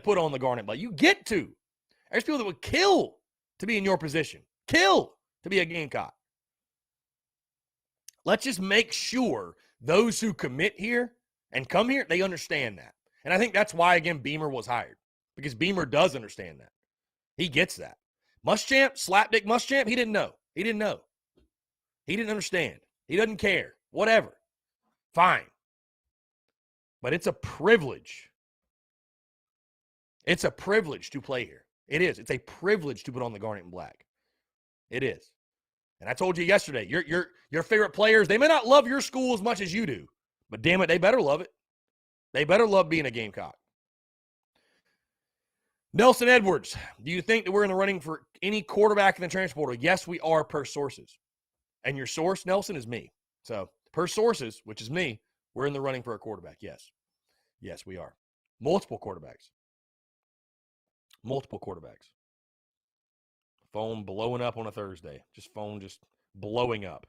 put on the garnet, but you get to. There's people that would kill to be in your position. Kill to be a Gamecock. Let's just make sure those who commit here and come here, they understand that. And I think that's why, again, Beamer was hired. Because Beamer does understand that. He gets that. Muschamp, Slapdick Muschamp, he didn't know. He didn't understand. He doesn't care. Whatever. Fine. But it's a privilege. It's a privilege to play here. It is. It's a privilege to put on the garnet and black. It is. And I told you yesterday, your favorite players, they may not love your school as much as you do, but damn it, they better love it. They better love being a Gamecock. Nelson Edwards, do you think that we're in the running for any quarterback in the transfer portal? Yes, we are per sources. And your source, Nelson, is me. So per sources, which is me, we're in the running for a quarterback. Yes. Yes, we are. Multiple quarterbacks. Phone blowing up on a Thursday. Phone blowing up.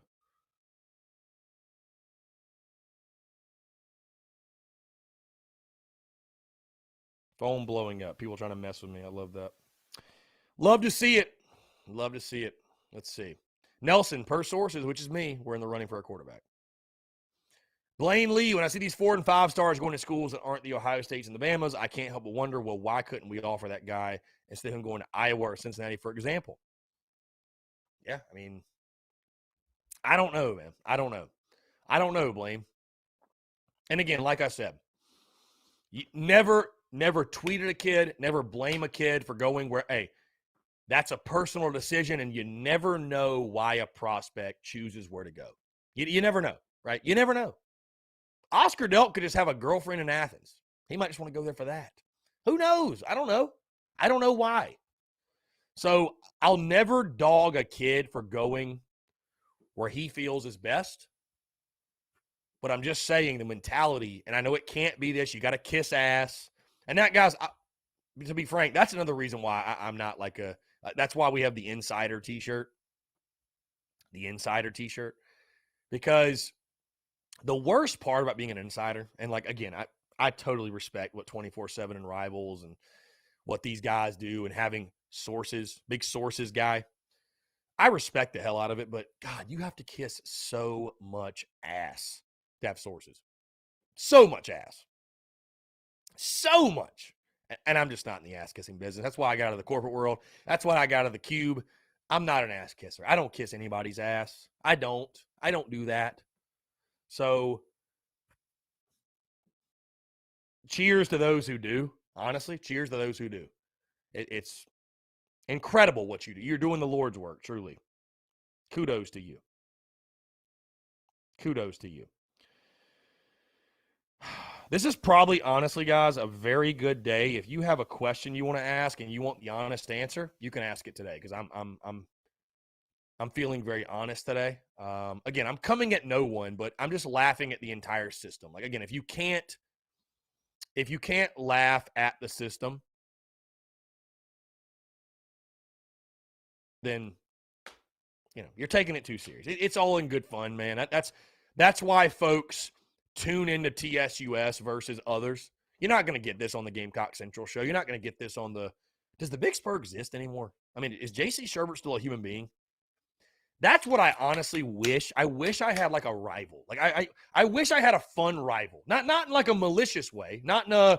Phone blowing up. People trying to mess with me. I love that. Love to see it. Let's see. Nelson, per sources, which is me, we're in the running for a quarterback. Blaine Lee, when I see these 4 and 5 stars going to schools that aren't the Ohio States and the Bamas, I can't help but wonder, well, why couldn't we offer that guy instead of him going to Iowa or Cincinnati, for example? Yeah, I don't know, man. I don't know, Blaine. And again, like I said, you never tweet at a kid, never blame a kid for going where, hey, that's a personal decision, and you never know why a prospect chooses where to go. You never know, right? You never know. Oscar Delp could just have a girlfriend in Athens. He might just want to go there for that. Who knows? I don't know. I don't know why. So I'll never dog a kid for going where he feels is best. But I'm just saying the mentality, and I know it can't be this. You got to kiss ass. And that, guys, to be frank, that's another reason why I'm not like that's why we have the Insider t-shirt. The Insider t-shirt. Because the worst part about being an insider, and like, again, I totally respect what 24/7 and Rivals and what these guys do and having sources, big sources guy. I respect the hell out of it, but God, you have to kiss so much ass to have sources. So much ass. So much. And I'm just not in the ass kissing business. That's why I got out of the corporate world. That's why I got out of the cube. I'm not an ass kisser. I don't kiss anybody's ass. I don't do that. So cheers to those who do. Honestly, cheers to those who do. It's incredible what you do. You're doing the Lord's work, truly. Kudos to you. Kudos to you. This is probably, honestly, guys, a very good day. If you have a question you want to ask and you want the honest answer, you can ask it today because I'm feeling very honest today. Again, I'm coming at no one, but I'm just laughing at the entire system. Like, again, if you can't laugh at the system, then you're taking it too serious. It's all in good fun, man. That's why folks tune into TSUS versus others. You're not going to get this on the Gamecock Central show. You're not going to get this on does the Big Spur exist anymore? I mean, is J.C. Sherbert still a human being? That's what I honestly wish. I wish I had like a rival. Like I wish I had a fun rival. Not in like a malicious way. Not in a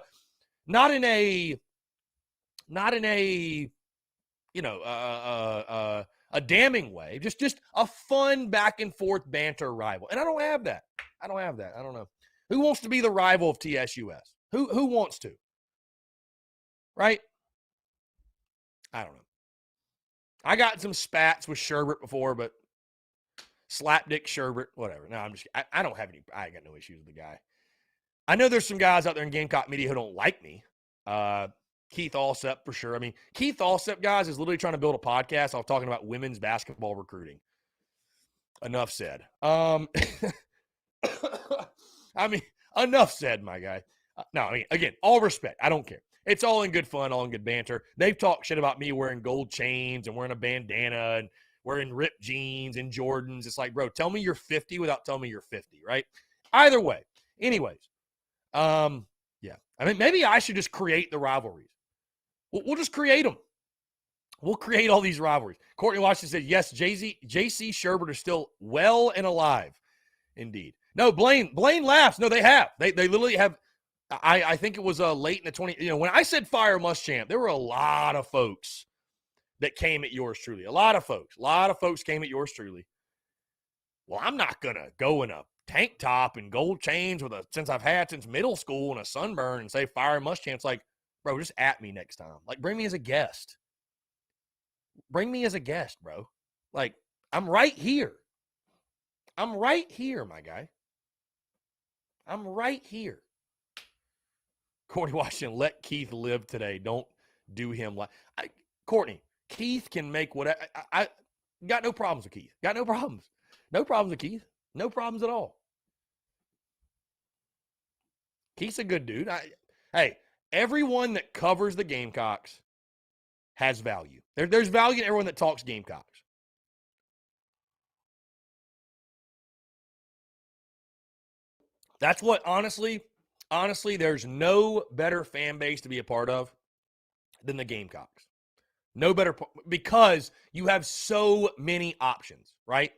a damning way. Just a fun back and forth banter rival. And I don't have that. I don't know. Who wants to be the rival of TSUS? Who wants to? Right? I don't know. I got some spats with Sherbert before, but slapdick Sherbert, whatever. No, I don't have any. I got no issues with the guy. I know there's some guys out there in Gamecock media who don't like me. Keith Allsep for sure. I mean, Keith Allsep, guys, is literally trying to build a podcast. I was talking about women's basketball recruiting. Enough said. I mean, enough said, my guy. No, I mean, again, all respect. I don't care. It's all in good fun, all in good banter. They've talked shit about me wearing gold chains and wearing a bandana and wearing ripped jeans and Jordans. It's like, bro, tell me you're 50 without telling me you're 50, right? Either way. Anyways, yeah. I mean, maybe I should just create the rivalries. We'll just create them. We'll create all these rivalries. Courtney Washington said, yes, J.C. Sherbert are still well and alive. Indeed. No, Blaine laughs. No, they have. They literally have. I think it was late in the 20. When I said Fire Muschamp, there were a lot of folks that came at yours truly. A lot of folks came at yours truly. Well, I'm not going to go in a tank top and gold chains since I've had since middle school and a sunburn and say Fire Muschamp's. Like, bro, just at me next time. Like, bring me as a guest. Bring me as a guest, bro. Like, I'm right here. I'm right here, my guy. I'm right here. Courtney Washington, let Keith live today. Don't do him like Courtney. Keith can make whatever. I got no problems with Keith. Got no problems. No problems with Keith. No problems at all. Keith's a good dude. Hey, everyone that covers the Gamecocks has value. There's value in everyone that talks Gamecocks. That's what, honestly, there's no better fan base to be a part of than the Gamecocks. No better, because you have so many options, right?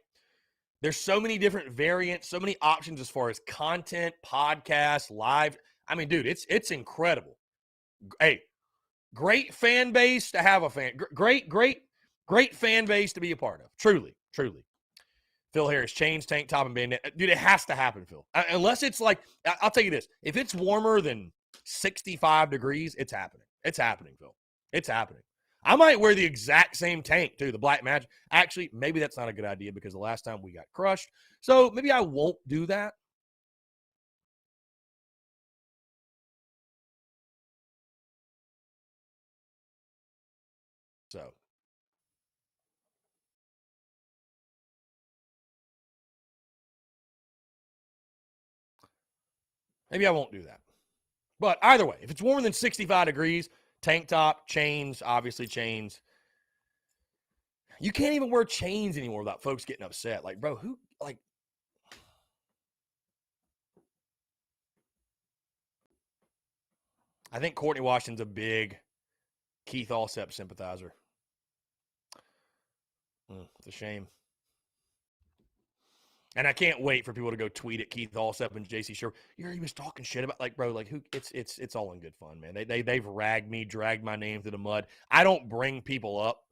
There's so many different variants, so many options as far as content, podcasts, live. I mean, dude, it's incredible. Hey, great fan base to have a fan. Great fan base to be a part of. Truly. Phil Harris, chains, tank top, and bandana. Dude, it has to happen, Phil. Unless it's like, I'll tell you this. If it's warmer than 65 degrees, it's happening. It's happening, Phil. It's happening. I might wear the exact same tank, too, the Black Magic. Actually, maybe that's not a good idea because the last time we got crushed. So maybe I won't do that. So. Maybe I won't do that. But either way, if it's warmer than 65 degrees, tank top, chains, obviously chains. You can't even wear chains anymore without folks getting upset. Like, bro, who, like, I think Courtney Washington's a big Keith Allsep sympathizer. It's a shame. And I can't wait for people to go tweet at Keith Allsep and JC Sherwood. He was talking shit about, like, bro, like, who? It's all in good fun, man. They've ragged me, dragged my name through the mud. I don't bring people up.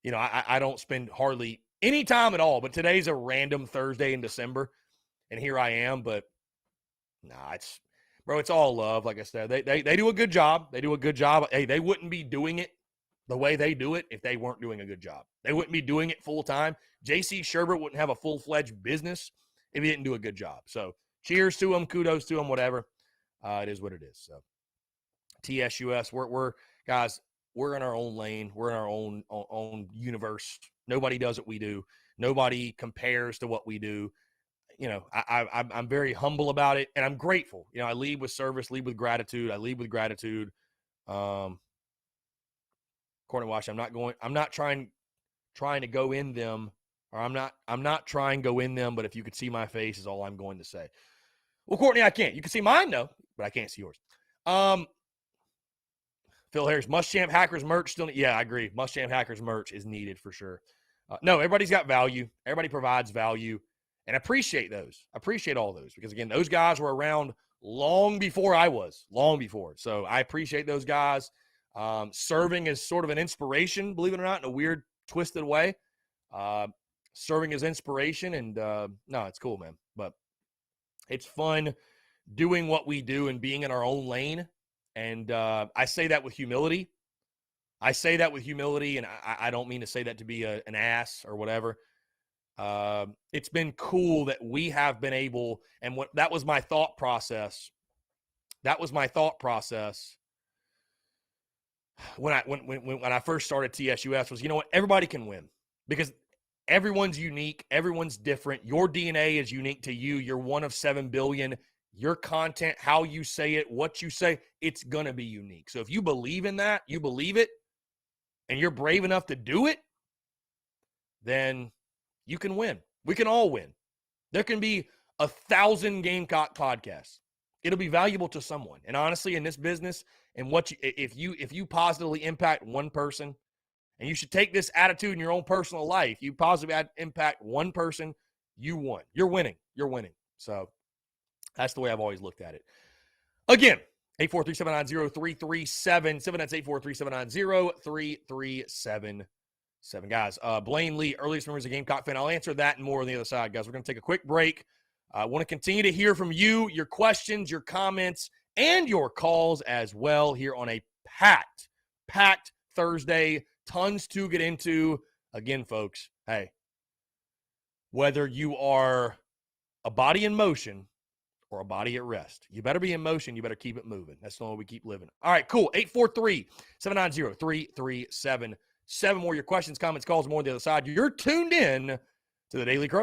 You know, I don't spend hardly any time at all. But today's a random Thursday in December, and here I am. But nah, it's all love. Like I said, they do a good job. They do a good job. Hey, they wouldn't be doing it the way they do it if they weren't doing a good job. They wouldn't be doing it full time. JC Sherbert wouldn't have a full-fledged business if he didn't do a good job. So cheers to him, kudos to him, whatever. It is what it is. So TSUS, we're guys, we're in our own lane. We're in our own universe. Nobody does what we do. Nobody compares to what we do. You know, I'm very humble about it, and I'm grateful. You know, I lead with service, lead with gratitude. I lead with gratitude. Courtney Wash, I'm not trying to go in them, or I'm not trying to go in them, but if you could see my face is all I'm going to say. Well, Courtney, I can't. You can see mine, though, but I can't see yours. Phil Harris, Muschamp Hackers merch still. Yeah, I agree. Muschamp Hackers merch is needed for sure. No, everybody's got value. Everybody provides value, and I appreciate those. I appreciate all those because, again, those guys were around long before I was, long before. So I appreciate those guys serving as sort of an inspiration, believe it or not, in a weird, twisted way. Serving as inspiration, and no, it's cool, man. But it's fun doing what we do and being in our own lane. And I say that with humility. I say that with humility, and I don't mean to say that to be an ass or whatever. It's been cool that we have been able, and that was my thought process. That was my thought process when I first started TSUS was, you know what, everybody can win because everyone's unique, everyone's different. Your DNA is unique to you. You're one of 7 billion. Your content, how you say it, what you say, it's going to be unique. So if you believe in that, you believe it, and you're brave enough to do it, then you can win. We can all win. There can be 1,000 Gamecock podcasts. It'll be valuable to someone. And honestly, in this business, and if you positively impact one person, and you should take this attitude in your own personal life, you positively impact one person, you won. You're winning. You're winning. So that's the way I've always looked at it. Again, 843-790-3377. That's 843-790-3377. Guys, Blaine Lee, earliest memories of Gamecock fan. I'll answer that and more on the other side, guys. We're going to take a quick break. I want to continue to hear from you, your questions, your comments, and your calls as well here on a packed Thursday. Tons to get into. Again, folks, hey, whether you are a body in motion or a body at rest, you better be in motion. You better keep it moving. That's the only way we keep living. All right, cool. 843-790-3377. 7 more. Your questions, comments, calls, more on the other side. You're tuned in to the Daily Crow.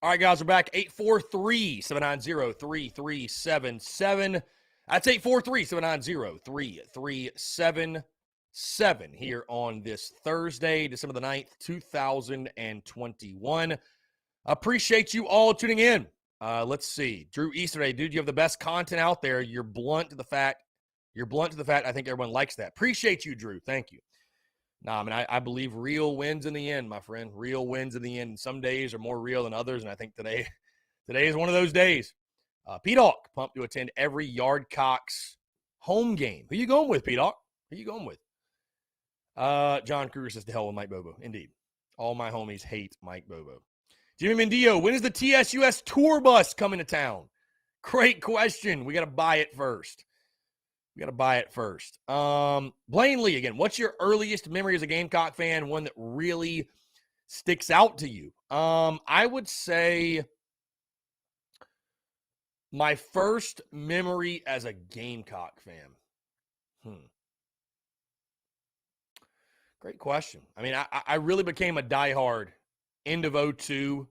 All right, guys, we're back. 843-790-3377. That's 843-790-3377 here on this Thursday, December the 9th, 2021. Appreciate you all tuning in. Let's see. Drew Easterday, dude, you have the best content out there. You're blunt to the fact. I think everyone likes that. Appreciate you, Drew. Thank you. Nah, I mean, I believe real wins in the end, my friend. Real wins in the end. Some days are more real than others, and I think today is one of those days. P-Dawk, pumped to attend every Yardcocks home game. Who you going with, P-Dawk? Who you going with? John Kruger says, to hell with Mike Bobo. Indeed. All my homies hate Mike Bobo. Jimmy Mendio, when is the TSUS tour bus coming to town? Great question. We got to buy it first. Blaine Lee, again, what's your earliest memory as a Gamecock fan, one that really sticks out to you? I would say my first memory as a Gamecock fan. Great question. I mean, I really became a diehard end of 2002,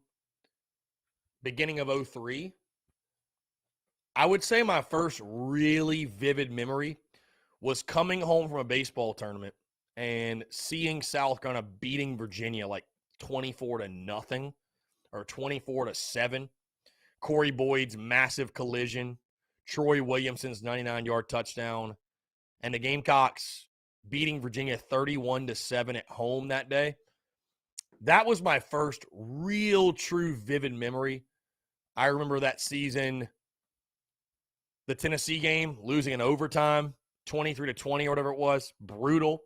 beginning of 2003. I would say my first really vivid memory was coming home from a baseball tournament and seeing South Carolina beating Virginia like 24-0 or 24-7. Corey Boyd's massive collision, Troy Williamson's 99-yard touchdown, and the Gamecocks beating Virginia 31-7 at home that day. That was my first real, true, vivid memory. I remember that season, the Tennessee game, losing in overtime, 23-20 or whatever it was. Brutal.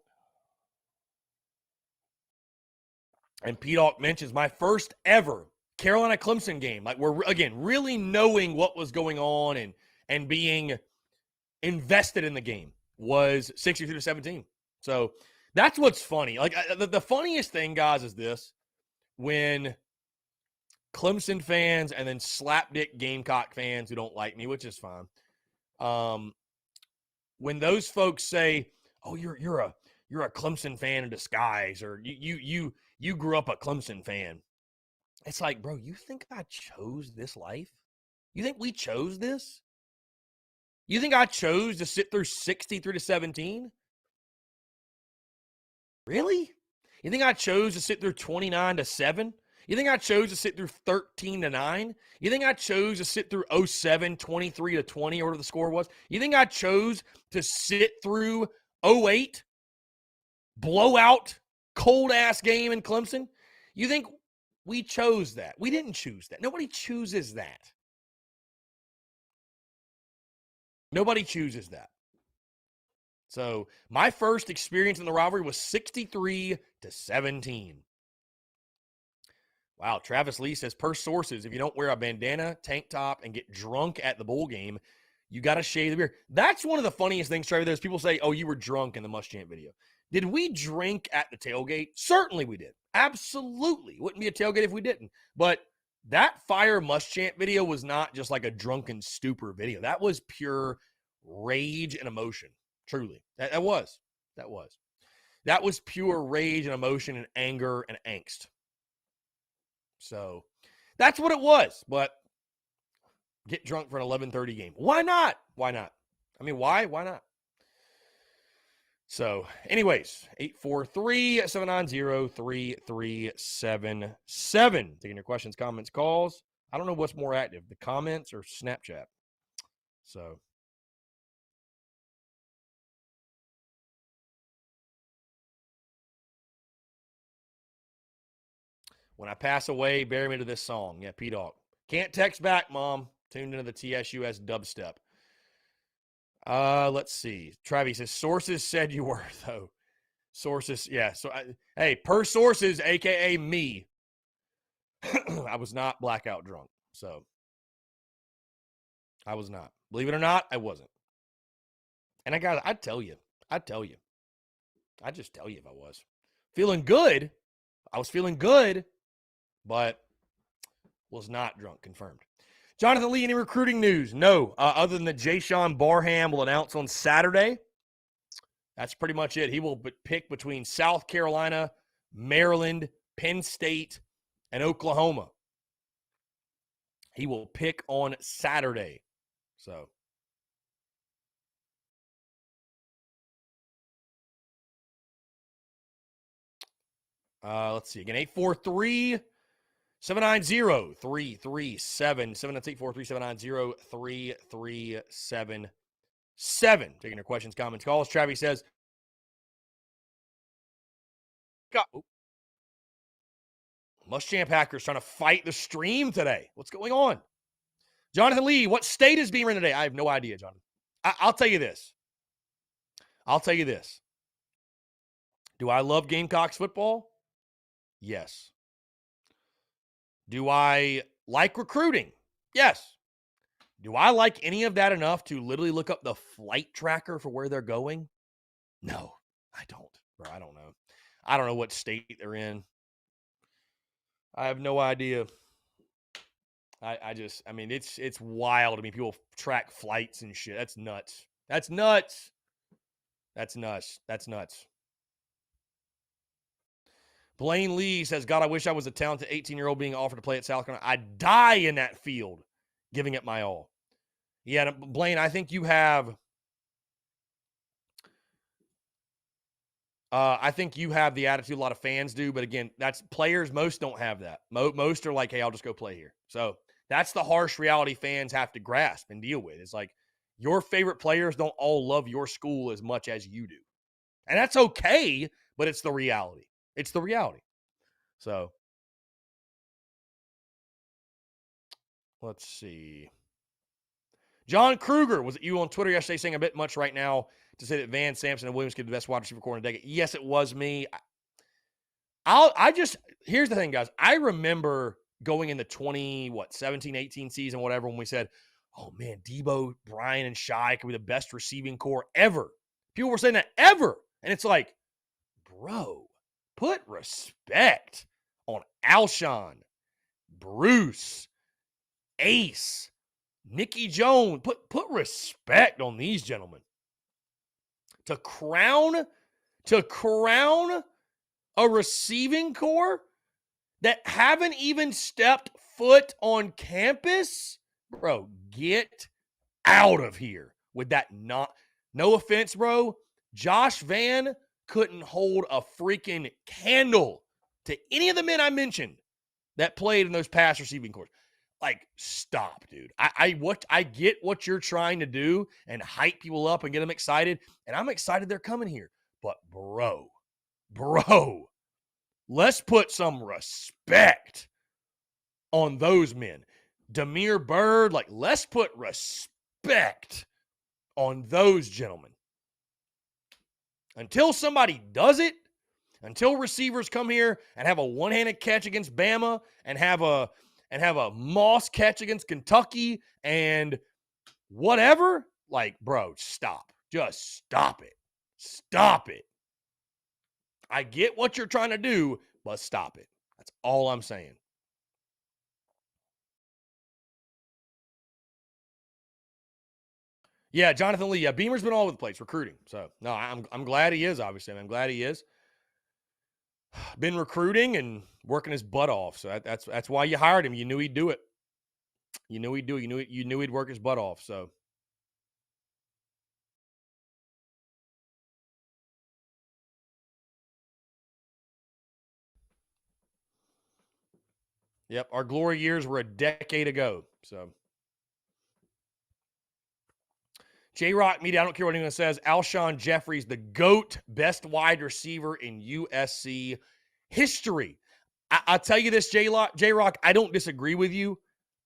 And P-Dawk mentions my first ever Carolina-Clemson game. Like, we're, again, really knowing what was going on and being invested in the game was 62-17. So that's what's funny. Like, the funniest thing, guys, is this. When Clemson fans and then slapdick Gamecock fans who don't like me, which is fine, when those folks say, "Oh, you're a Clemson fan in disguise," or you grew up a Clemson fan, it's like, bro, you think I chose this life? You think we chose this? You think I chose to sit through 63-17? Really? You think I chose to sit through 29-7? You think I chose to sit through 13-9? You think I chose to sit through 07, 23-20, or whatever the score was? You think I chose to sit through 08, blowout, cold-ass game in Clemson? You think we chose that? We didn't choose that. Nobody chooses that. Nobody chooses that. So my first experience in the rivalry was 63-17. Wow, Travis Lee says, per sources, if you don't wear a bandana, tank top, and get drunk at the bowl game, you got to shave the beard. That's one of the funniest things, Trevor. There's people say, oh, you were drunk in the Muschamp video. Did we drink at the tailgate? Certainly we did. Absolutely. It wouldn't be a tailgate if we didn't. But that Fire Muschamp video was not just like a drunken stupor video. That was pure rage and emotion. Truly. That was pure rage and emotion and anger and angst. So that's what it was. But get drunk for an 11:30 game. Why not? Why not? I mean, why? Why not? So, anyways, 843-790-3377. Taking your questions, comments, calls. I don't know what's more active, the comments or Snapchat. So, when I pass away, bury me to this song. Yeah, P-Dawg. Can't text back, Mom. Tuned into the TSUS dubstep. Let's see. Travis says, sources said you were, though. Sources, yeah. So, hey, per sources, a.k.a. me, I was not blackout drunk. So, I was not. Believe it or not, I wasn't. And I'd tell you. I'd just tell you if I was. Feeling good. I was feeling good, but was not drunk, confirmed. Jonathan Lee, any recruiting news? No, other than that Jayshon Barham will announce on Saturday. That's pretty much it. He will pick between South Carolina, Maryland, Penn State, and Oklahoma. He will pick on Saturday. So. Let's see. Again, 843-790-3377. That's 843-790-3377. Taking your questions, comments, calls. Travis says, Muschamp hackers trying to fight the stream today. What's going on? Jonathan Lee, what state is Beamer in today? I have no idea, Jonathan. I'll tell you this. Do I love Gamecocks football? Yes. Do I like recruiting? Yes. Do I like any of that enough to literally look up the flight tracker for where they're going? No, I don't. Bro, I don't know. I don't know what state they're in. I have no idea. I mean, it's wild. I mean, people track flights and shit. That's nuts. Blaine Lee says, God, I wish I was a talented 18-year-old being offered to play at South Carolina. I'd die in that field giving it my all. Yeah, Blaine, I think you have the attitude a lot of fans do, but again, that's players. Most don't have that. Most are like, hey, I'll just go play here. So that's the harsh reality fans have to grasp and deal with. It's like your favorite players don't all love your school as much as you do. And that's okay, but it's the reality. So let's see. John Kruger, was it you on Twitter yesterday saying a bit much right now to say that Van Sampson and Williams give the best wide receiver core in a decade? Yes, it was me. Here's the thing, guys. I remember going in the 17, 18 season, whatever, when we said, oh man, Debo, Brian, and Shai could be the best receiving core ever. People were saying that ever. And it's like, bro, put respect on Alshon, Bruce, Ace, Nicky Jones. Put respect on these gentlemen. To crown a receiving core that haven't even stepped foot on campus, bro, get out of here with that. No offense, bro. Josh Van couldn't hold a freaking candle to any of the men I mentioned that played in those pass receiving cores. Like, stop, dude. I get what you're trying to do and hype people up and get them excited, and I'm excited they're coming here. But bro, let's put some respect on those men. Demir Bird, like, let's put respect on those gentlemen. Until somebody does it, until receivers come here and have a one-handed catch against Bama and have a Moss catch against Kentucky and whatever, like, bro, stop. Just stop it. Stop it. I get what you're trying to do, but stop it. That's all I'm saying. Yeah, Jonathan Lee. Yeah, Beamer's been all over the place recruiting. So, no, I'm glad he is, obviously. I'm glad he is. Been recruiting and working his butt off. So that's why you hired him. You knew he'd do it. You knew he'd work his butt off. So yep, our glory years were a decade ago. So J-Rock Media, I don't care what anyone says. Alshon Jeffrey's the GOAT, best wide receiver in USC history. I'll tell you this, J-Rock, I don't disagree with you.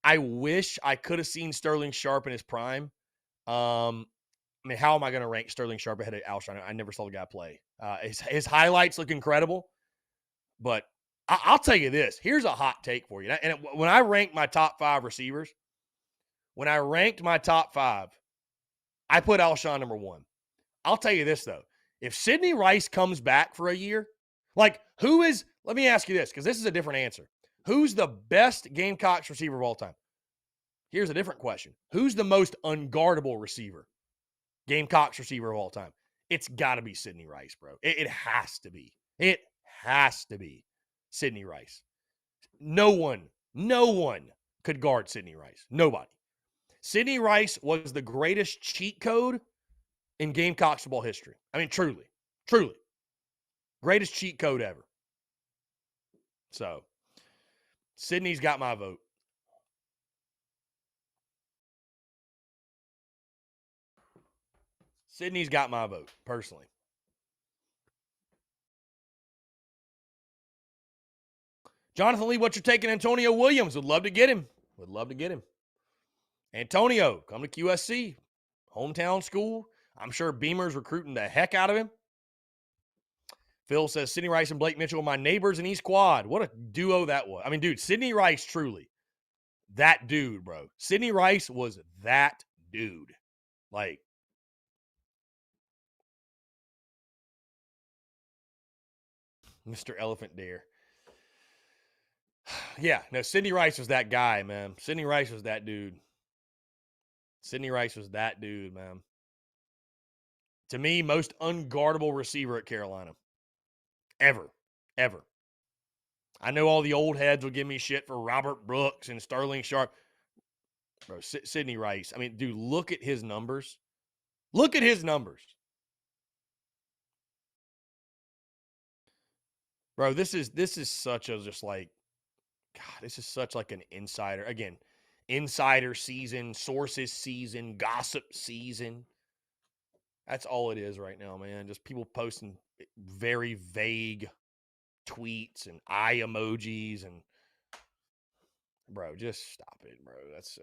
I wish I could have seen Sterling Sharp in his prime. I mean, how am I going to rank Sterling Sharp ahead of Alshon? I never saw the guy play. His highlights look incredible, but I'll tell you this. Here's a hot take for you. And when I ranked my top 5 receivers, I put Alshon number 1. I'll tell you this, though. If Sidney Rice comes back for a year, like, let me ask you this, because this is a different answer. Who's the best Gamecocks receiver of all time? Here's a different question. Who's the most unguardable receiver? Gamecocks receiver of all time. It's got to be Sidney Rice, bro. It has to be. It has to be Sidney Rice. No one could guard Sidney Rice. Nobody. Sidney Rice was the greatest cheat code in Gamecocks football history. I mean, truly. Truly. Greatest cheat code ever. So, Sidney's got my vote. Sidney's got my vote, personally. Jonathan Lee, what you're taking Antonio Williams? Would love to get him. Would love to get him. Antonio, come to QSC. Hometown school. I'm sure Beamer's recruiting the heck out of him. Phil says, Sidney Rice and Blake Mitchell are my neighbors in East Quad. What a duo that was. I mean, dude, Sidney Rice, truly. That dude, bro. Sidney Rice was that dude. Like, Mr. Elephant Deer. Yeah, no, Sidney Rice was that guy, man. Sidney Rice was that dude. Sidney Rice was that dude, man. To me, most unguardable receiver at Carolina. Ever. Ever. I know all the old heads will give me shit for Robert Brooks and Sterling Sharp. Bro, Sidney Rice. I mean, dude, look at his numbers. Look at his numbers. Bro, this is such a just like, God, this is such like an insider. Again, insider season, sources season, gossip season. That's all it is right now, man. Just people posting very vague tweets and eye emojis and bro, just stop it, bro. That's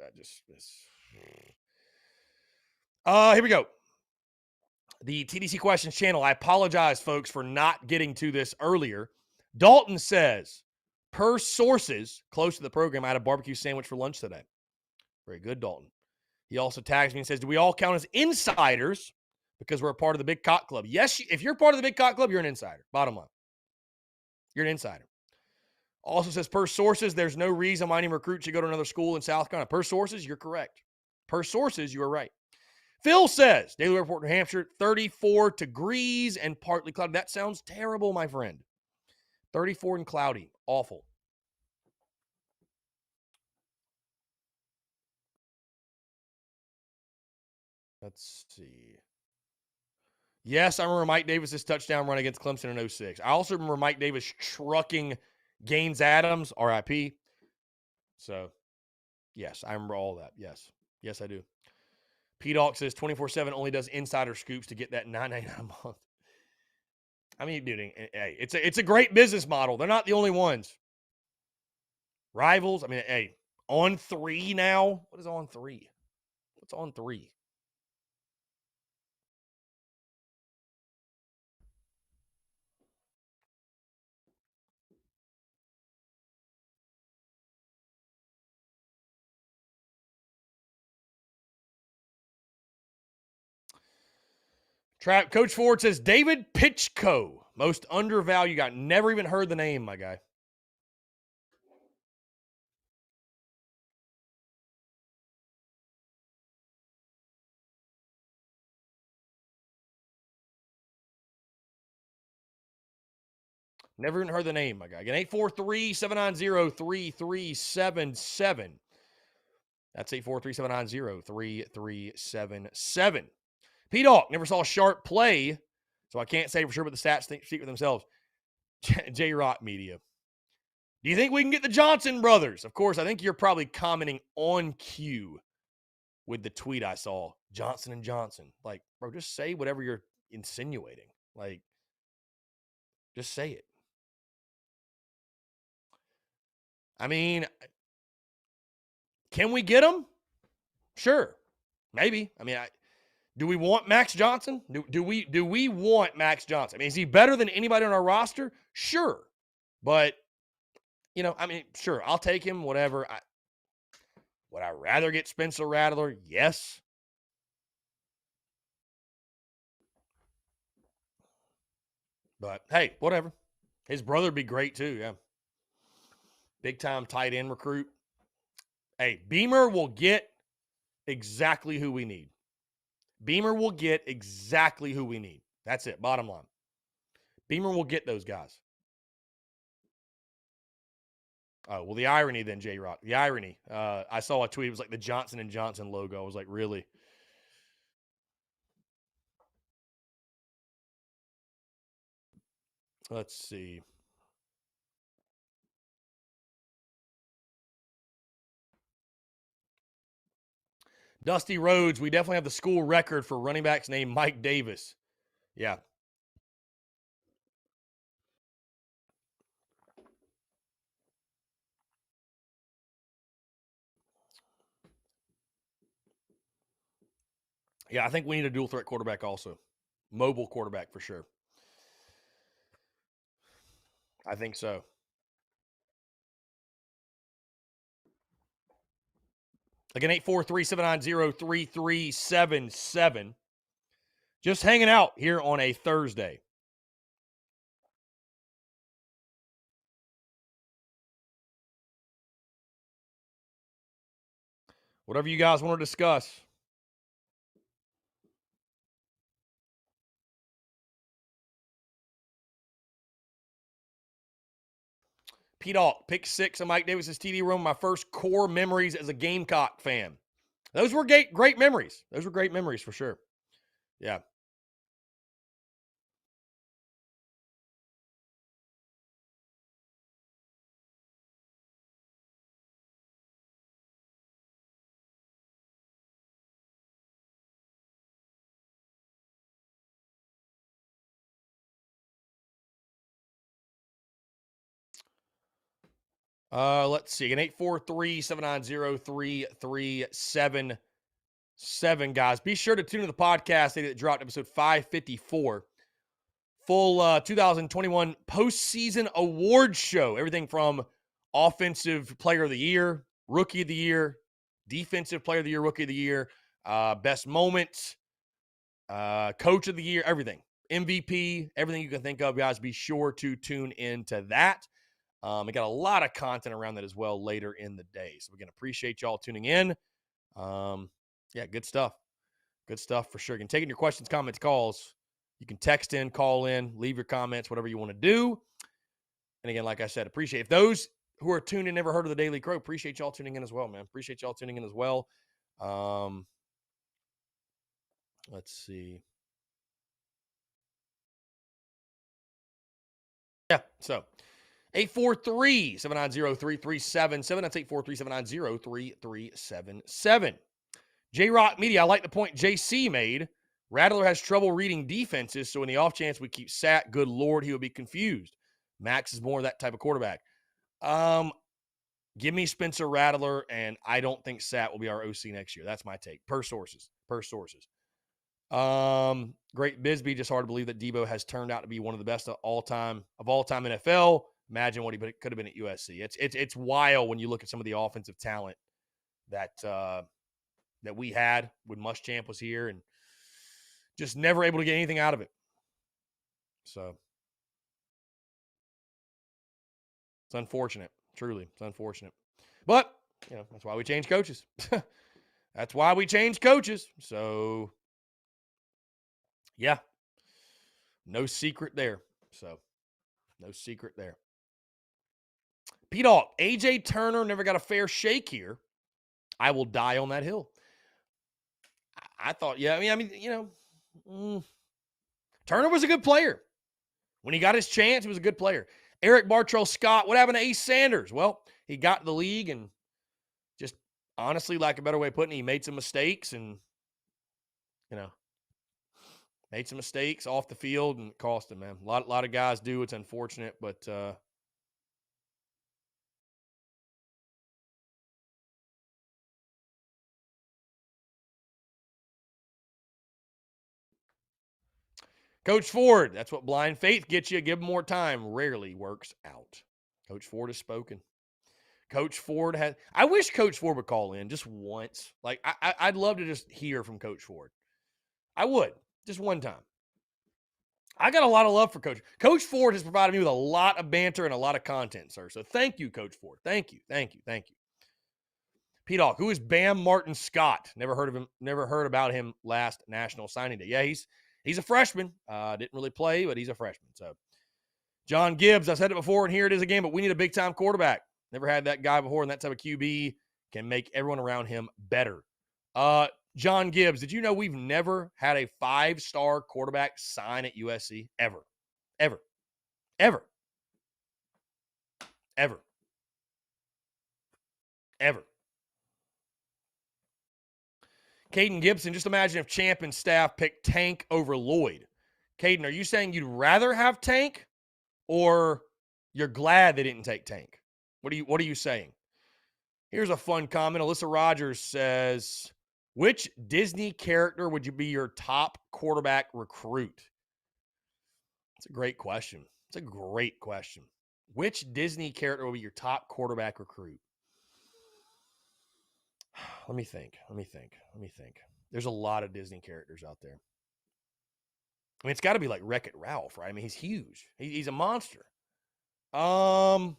here we go. The TDC Questions channel. I apologize, folks, for not getting to this earlier. Dalton says, per sources close to the program, I had a barbecue sandwich for lunch today. Very good, Dalton. He also tags me and says, do we all count as insiders because we're a part of the Big Cock Club? Yes, if you're part of the Big Cock Club, you're an insider. Bottom line. You're an insider. Also says, per sources, there's no reason why any recruit should go to another school in South Carolina. Per sources, you're correct. Per sources, you are right. Phil says, Daily Report, New Hampshire, 34 degrees and partly cloudy. That sounds terrible, my friend. 34 and cloudy. Awful. Let's see. Yes, I remember Mike Davis's touchdown run against Clemson in 06. I also remember Mike Davis trucking Gaines Adams, RIP. So, yes, I remember all that. Yes. Yes, I do. P-Dawk says 24/7 only does insider scoops to get that $9.99 a month. I mean, dude, hey, it's a great business model. They're not the only ones. Rivals, I mean, hey, On 3 now. What is On 3? What's On 3? Coach Ford says David Pitchko, most undervalued guy. Never even heard the name, my guy. Never even heard the name, my guy. Again, 843-790-3377. That's 843-790-3377. P-Dawg, never saw a sharp play, so I can't say for sure, but the stats speak for themselves. J-Rock Media. Do you think we can get the Johnson brothers? Of course, I think you're probably commenting on cue with the tweet I saw. Johnson and Johnson. Like, bro, just say whatever you're insinuating. Like, just say it. I mean, can we get them? Sure. Maybe. I mean, do we want Max Johnson? Do we want Max Johnson? I mean, is he better than anybody on our roster? Sure. But, you know, I mean, sure, I'll take him, whatever. Would I rather get Spencer Rattler? Yes. But, hey, whatever. His brother would be great, too, yeah. Big-time tight end recruit. Hey, Beamer will get exactly who we need. Beamer will get exactly who we need. That's it, bottom line. Beamer will get those guys. Oh, well, the irony then, J-Rock. The irony. I saw a tweet. It was like the Johnson & Johnson logo. I was like, really? Let's see. Dusty Rhodes, we definitely have the school record for running backs named Mike Davis. Yeah. Yeah, I think we need a dual threat quarterback also. Mobile quarterback for sure. I think so. Again, 843-790-3377. Just hanging out here on a Thursday. Whatever you guys want to discuss. P-Dawk, pick 6 of Mike Davis's TD room. My first core memories as a Gamecock fan. Those were great memories. Those were great memories for sure. Yeah. Let's see. An 843-790-3377. Guys. Be sure to tune in to the podcast that dropped episode 554. Full 2021 postseason awards show. Everything from offensive player of the year, rookie of the year, defensive player of the year, rookie of the year, best moments, coach of the year, everything. MVP, everything you can think of, guys. Be sure to tune into that. We got a lot of content around that as well later in the day. So again, appreciate y'all tuning in. Yeah, good stuff. Good stuff for sure. You can take in your questions, comments, calls. You can text in, call in, leave your comments, whatever you want to do. And again, like I said, appreciate if those who are tuned in never heard of the Daily Crow, appreciate y'all tuning in as well, man. Appreciate y'all tuning in as well. Let's see. Yeah, so 843-790-3377. That's 843-790-3377. J-Rock Media, I like the point JC made. Rattler has trouble reading defenses, so in the off chance we keep Sat, good Lord, he would be confused. Max is more of that type of quarterback. Give me Spencer Rattler, and I don't think Sat will be our OC next year. That's my take. Per sources. Great Bisbee, just hard to believe that Debo has turned out to be one of the best of all time NFL. Imagine what he could have been at USC. It's wild when you look at some of the offensive talent that we had when Muschamp was here, and just never able to get anything out of it. So it's unfortunate. Truly, it's unfortunate. But, that's why we change coaches. That's why we change coaches. So, yeah. No secret there. P-Dawg, A.J. Turner never got a fair shake here. I will die on that hill. I thought, Turner was a good player. When he got his chance, he was a good player. Eric Bartrell Scott, what happened to Ace Sanders? Well, he got the league and just honestly, like a better way of putting it, he made some mistakes and, made some mistakes off the field and it cost him, man. A lot of guys do. It's unfortunate, but Coach Ford, that's what blind faith gets you. Give him more time. Rarely works out. Coach Ford has spoken. Coach Ford has – I wish Coach Ford would call in just once. Like, I'd love to just hear from Coach Ford. I would. Just one time. I got a lot of love for Coach. Coach Ford has provided me with a lot of banter and a lot of content, sir. So thank you, Coach Ford. Thank you. P-Dawg, who is Bam Martin Scott? Never heard of him. Never heard about him last National Signing Day. Yeah, he's a freshman. Didn't really play, but he's a freshman. So John Gibbs, I've said it before, and here it is again, but we need a big-time quarterback. Never had that guy before, and that type of QB can make everyone around him better. John Gibbs, did you know we've never had a 5-star quarterback sign at USC? Ever. Ever. Ever. Ever. Ever. Caden Gibson, just imagine if Champ and staff picked Tank over Lloyd. Caden, are you saying you'd rather have Tank, or you're glad they didn't take Tank? What are you saying? Here's a fun comment. Alyssa Rogers says, which Disney character would you be your top quarterback recruit? That's a great question. It's a great question. Which Disney character will be your top quarterback recruit? Let me think. There's a lot of Disney characters out there. I mean, it's got to be like Wreck-It Ralph, right? I mean, he's huge. He's a monster. Oh,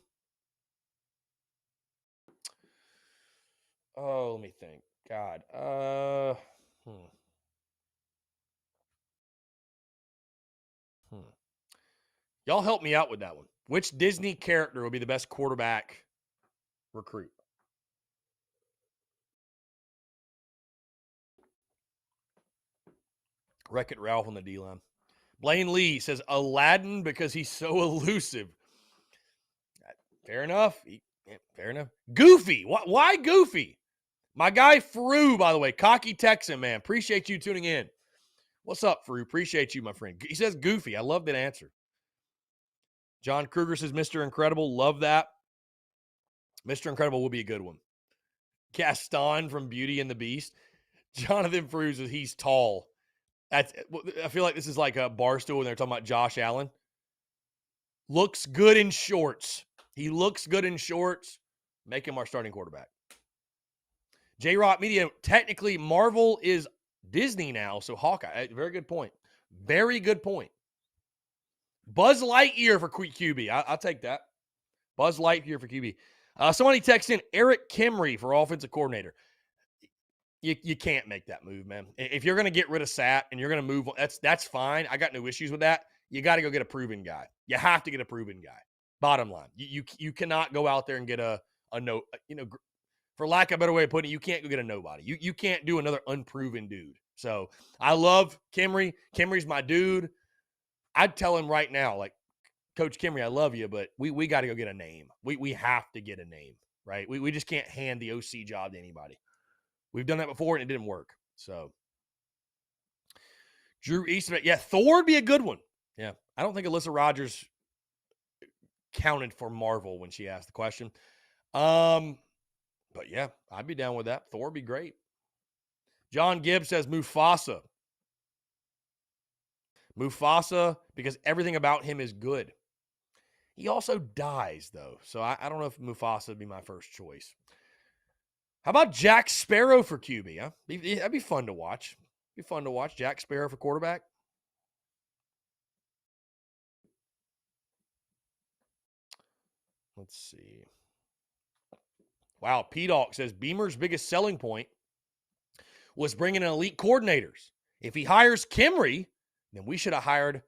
let me think. God. Y'all help me out with that one. Which Disney character would be the best quarterback recruit? Wreck-It Ralph on the D-line. Blaine Lee says Aladdin because he's so elusive. Fair enough. Fair enough. Goofy. Why Goofy? My guy Frew, by the way, cocky Texan, man. Appreciate you tuning in. What's up, Frew? Appreciate you, my friend. He says Goofy. I love that answer. John Kruger says Mr. Incredible. Love that. Mr. Incredible will be a good one. Gaston from Beauty and the Beast. Jonathan Frew says he's tall. I feel like this is like a Barstool when they're talking about Josh Allen. Looks good in shorts. He looks good in shorts. Make him our starting quarterback. J-Rock Media, technically Marvel is Disney now, so Hawkeye. Very good point. Very good point. Buzz Lightyear for QB. I'll take that. Buzz Lightyear for QB. Somebody text in Eric Kimry for offensive coordinator. You can't make that move, man. If you're going to get rid of Sat and you're going to move on, that's fine. I got no issues with that. You got to go get a proven guy. You have to get a proven guy. Bottom line, you cannot go out there and get a no. For lack of a better way of putting it, you can't go get a nobody. You can't do another unproven dude. So I love Kimry. Kimry's my dude. I'd tell him right now, like, Coach Kimry, I love you, but we got to go get a name. We have to get a name, right? We just can't hand the OC job to anybody. We've done that before, and it didn't work. So, Drew Eastman. Yeah, Thor would be a good one. Yeah. I don't think Alyssa Rogers counted for Marvel when she asked the question. But, yeah, I'd be down with that. Thor would be great. John Gibbs says Mufasa. Mufasa, because everything about him is good. He also dies, though. So, I don't know if Mufasa would be my first choice. How about Jack Sparrow for QB, huh? That'd be fun to watch. Be fun to watch. Jack Sparrow for quarterback. Let's see. Wow, P-Dawk says Beamer's biggest selling point was bringing in elite coordinators. If he hires Kimry, then we should have hired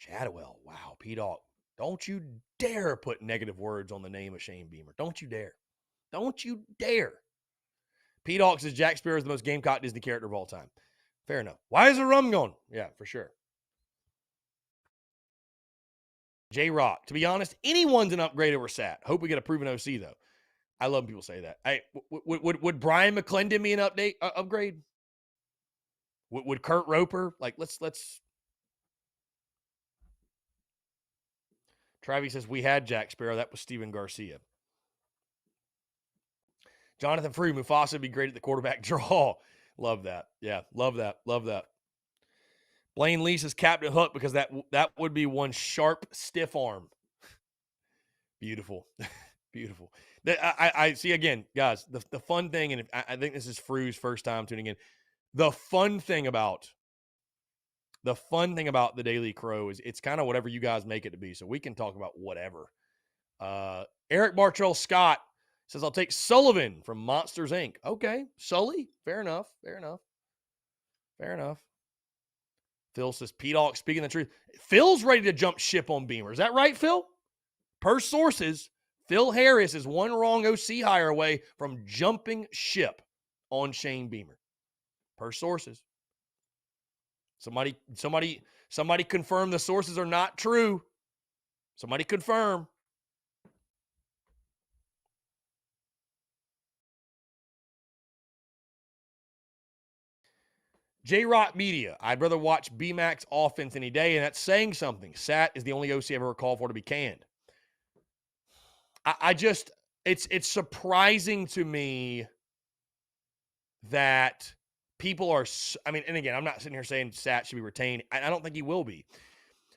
Chadwell. Wow, P-Dawk. Don't you dare put negative words on the name of Shane Beamer. Don't you dare. Don't you dare. P-Dawk says Jack Sparrow is the most Gamecock Disney character of all time. Fair enough. Why is the rum going? Yeah, for sure. J-Rock. To be honest, anyone's an upgrade over Sat. Hope we get a proven OC, though. I love when people say that. Hey, would Brian McClendon be an upgrade? Would Kurt Roper? Like, let's. Travis says, we had Jack Sparrow. That was Steven Garcia. Jonathan Frew, Mufasa would be great at the quarterback draw. Love that. Yeah, love that. Love that. Blaine Lee says Captain Hook because that would be one sharp, stiff arm. Beautiful. Beautiful. I see, again, guys, the fun thing, and I think this is Frew's first time tuning in, the fun thing about the Daily Crow is it's kind of whatever you guys make it to be, so we can talk about whatever. Eric Bartrell Scott says, I'll take Sullivan from Monsters, Inc. Okay, Sully. Fair enough. Phil says, P-Dawk speaking the truth. Phil's ready to jump ship on Beamer. Is that right, Phil? Per sources, Phil Harris is one wrong OC hire away from jumping ship on Shane Beamer, per sources. Somebody confirm the sources are not true. Somebody confirm. J-Rock Media. I'd rather watch BMAC's offense any day, and that's saying something. Sat is the only OC I've ever called for to be canned. It's surprising to me that people are, and again, I'm not sitting here saying Sat should be retained. I don't think he will be.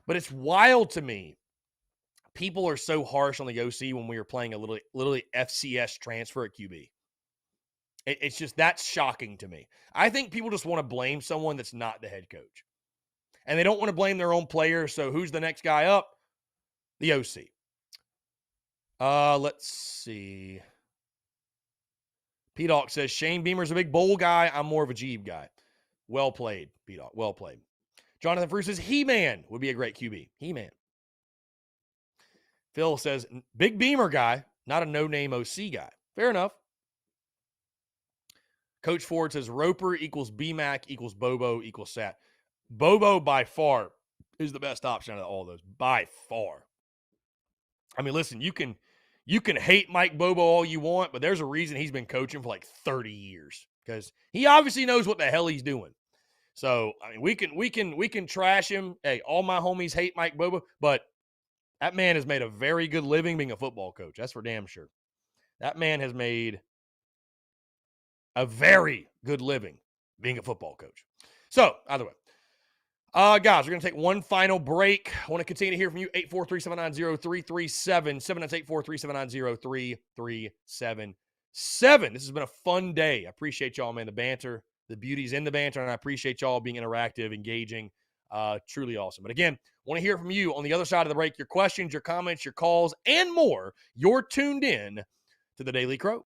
But it's wild to me. People are so harsh on the OC when we were playing a literally FCS transfer at QB. It's just, that's shocking to me. I think people just want to blame someone that's not the head coach. And they don't want to blame their own player, so who's the next guy up? The OC. Let's see. P-Doc says, Shane Beamer's a big bowl guy. I'm more of a Jeeb guy. Well played, P-Doc. Well played. Jonathan Fruit says, He-Man would be a great QB. He-Man. Phil says, big Beamer guy, not a no-name OC guy. Fair enough. Coach Ford says, Roper equals BMAC equals Bobo equals Sat. Bobo, by far, is the best option out of all those. By far. I mean, listen, you can hate Mike Bobo all you want, but there's a reason he's been coaching for like 30 years because he obviously knows what the hell he's doing. So, I mean, we can trash him. Hey, all my homies hate Mike Bobo, but that man has made a very good living being a football coach. That's for damn sure. That man has made a very good living being a football coach. So, either way. Guys, we're going to take one final break. I want to continue to hear from you. 843-790-337. 798-437-0337. This has been a fun day. I appreciate y'all, man. The banter, the beauty's in the banter, and I appreciate y'all being interactive, engaging. Truly awesome. But again, want to hear from you on the other side of the break. Your questions, your comments, your calls, and more. You're tuned in to the Daily Crow.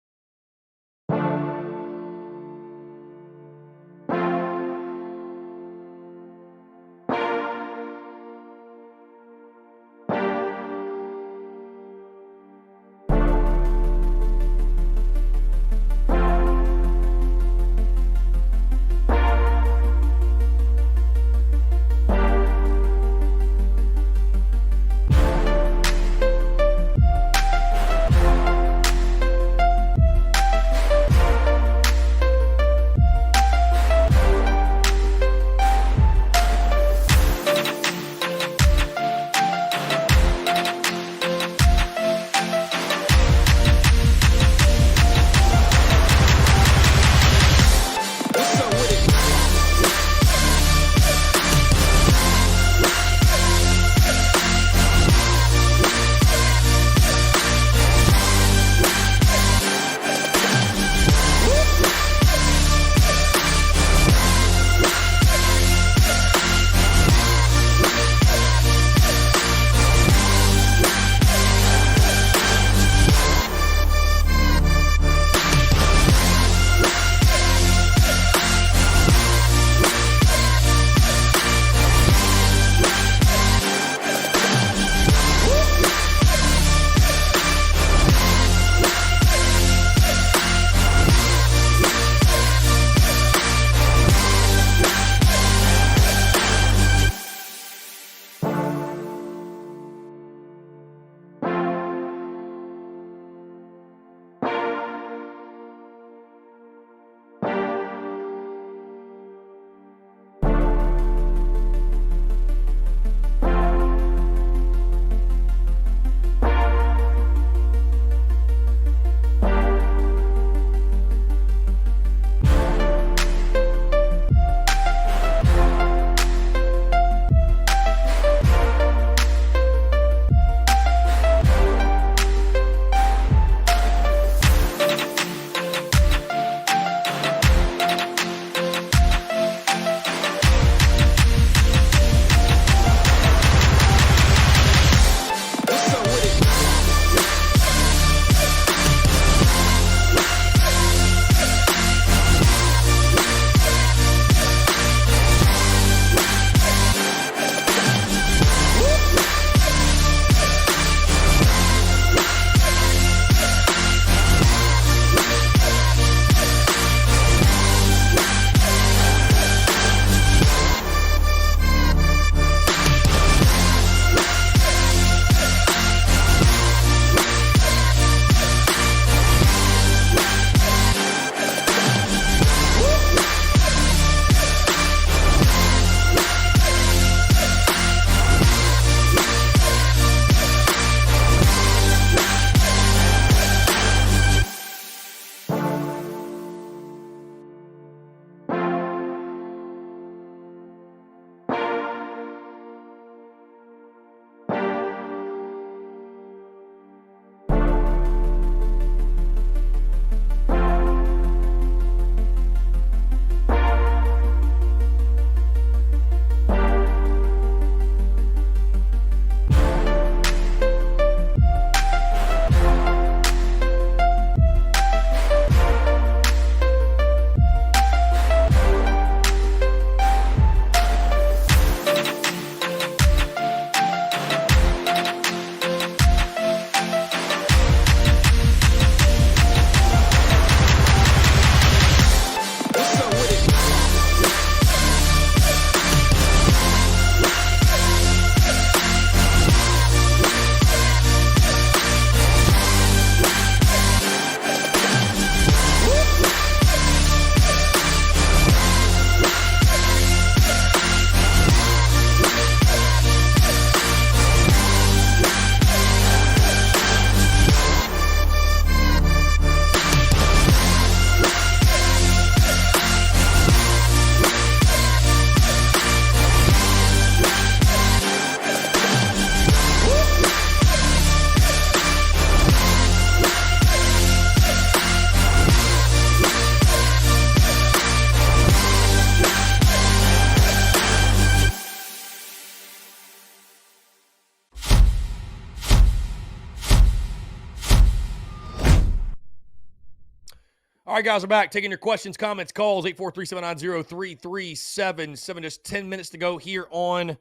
right, guys, we're back. Taking your questions, comments, calls, 843-790-3377. Just 10 minutes to go here on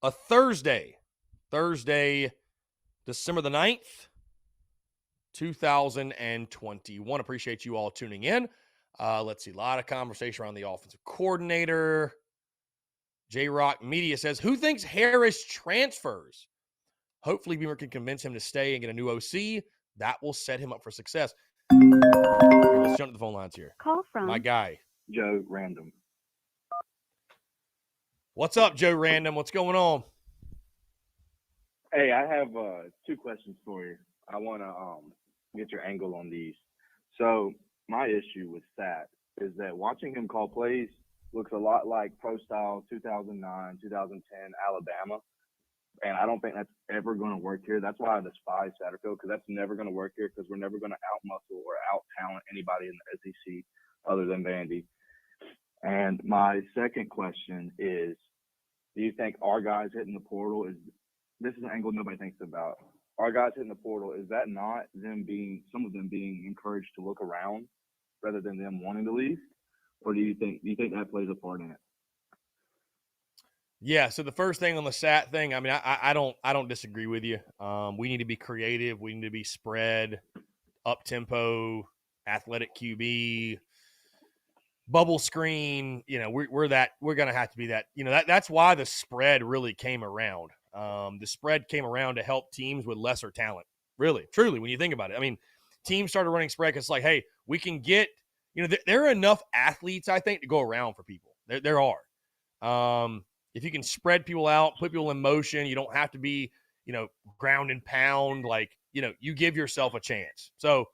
a Thursday, December the 9th, 2021. Appreciate you all tuning in. Let's see, a lot of conversation around the offensive coordinator. J-Rock Media says, who thinks Harris transfers? Hopefully Beamer can convince him to stay and get a new OC. That will set him up for success. Let's jump to the phone lines here. Call from My guy. Joe Random. What's up, Joe Random? What's going on? Hey, I have 2 questions for you. I want to get your angle on these. So my issue with Sat is that watching him call plays looks a lot like pro-style 2009, 2010 Alabama. And I don't think that's ever going to work here. That's why I despise Satterfield, because that's never going to work here, because we're never going to out-muscle or out-talent anybody in the SEC other than Vandy. And my second question is, do you think our guys hitting the portal this is an angle nobody thinks about. Our guys hitting the portal, is that not some of them being encouraged to look around rather than them wanting to leave? Or do you think that plays a part in it? Yeah, so the first thing on the Sat thing, I mean, I don't disagree with you. We need to be creative. We need to be spread, up-tempo, athletic QB, bubble screen. You know, we're going to have to be that. You know, that's why the spread really came around. The spread came around to help teams with lesser talent. Really, truly, when you think about it. I mean, teams started running spread because it's like, hey, we can get, you know, there are enough athletes, I think, to go around for people. There are. If you can spread people out, put people in motion, you don't have to be, you know, ground and pound. Like, you know, you give yourself a chance. So,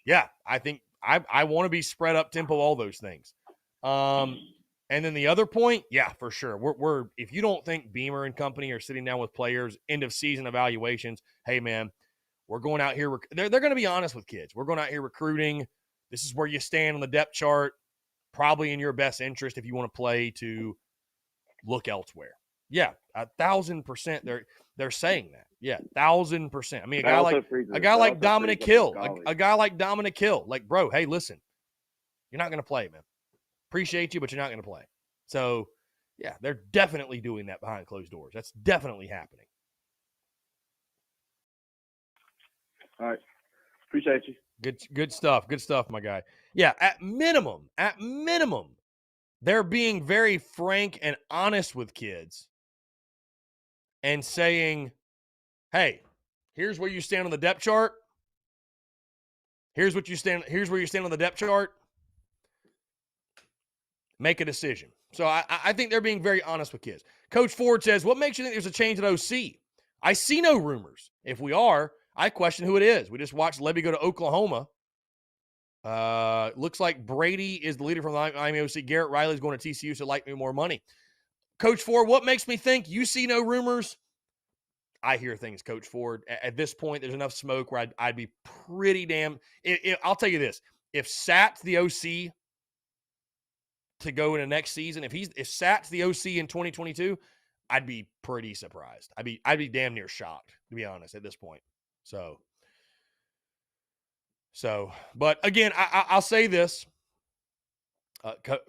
yeah, I think I want to be spread up tempo, all those things. And then the other point, yeah, for sure. We're if you don't think Beamer and company are sitting down with players, end of season evaluations, hey, man, we're going out here. They're going to be honest with kids. We're going out here recruiting. This is where you stand on the depth chart. Probably in your best interest if you want to play to look elsewhere. Yeah, 1,000%. They're saying that. Yeah, 1,000%. I mean, a guy like Dominic Hill, like, bro, hey, listen, you're not going to play, man. Appreciate you, but you're not going to play. So, yeah, they're definitely doing that behind closed doors. That's definitely happening. All right. Appreciate you. Good stuff. Good stuff, my guy. Yeah, at minimum, they're being very frank and honest with kids and saying, hey, here's where you stand on the depth chart. Here's where you stand on the depth chart. Make a decision. So I think they're being very honest with kids. Coach Ford says, what makes you think there's a change at OC? I see no rumors. If we are, I question who it is. We just watched Levy go to Oklahoma. Looks like Brady is the leader from the Miami OC. Garrett Riley's going to TCU, so like me more money. Coach Ford, what makes me think you see no rumors? I hear things, Coach Ford. At this point, there's enough smoke where I'd be pretty damn – I'll tell you this. If Sat's the OC to go into next season, if Sat's the OC in 2022, I'd be pretty surprised. I'd be damn near shocked, to be honest, at this point. So, but again, I'll say this.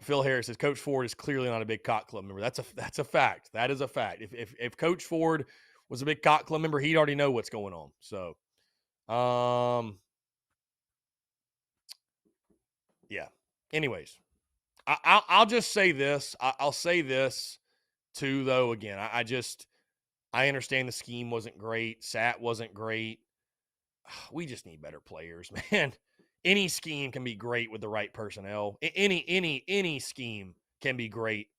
Phil Harris says Coach Ford is clearly not a big Cock Club member. That's a fact. That is a fact. If Coach Ford was a big Cock Club member, he'd already know what's going on. So, yeah. Anyways, I'll just say this. I'll say this too, though. Again, I understand the scheme wasn't great. Sat wasn't great. We just need better players, man. Any scheme can be great with the right personnel. Any scheme can be great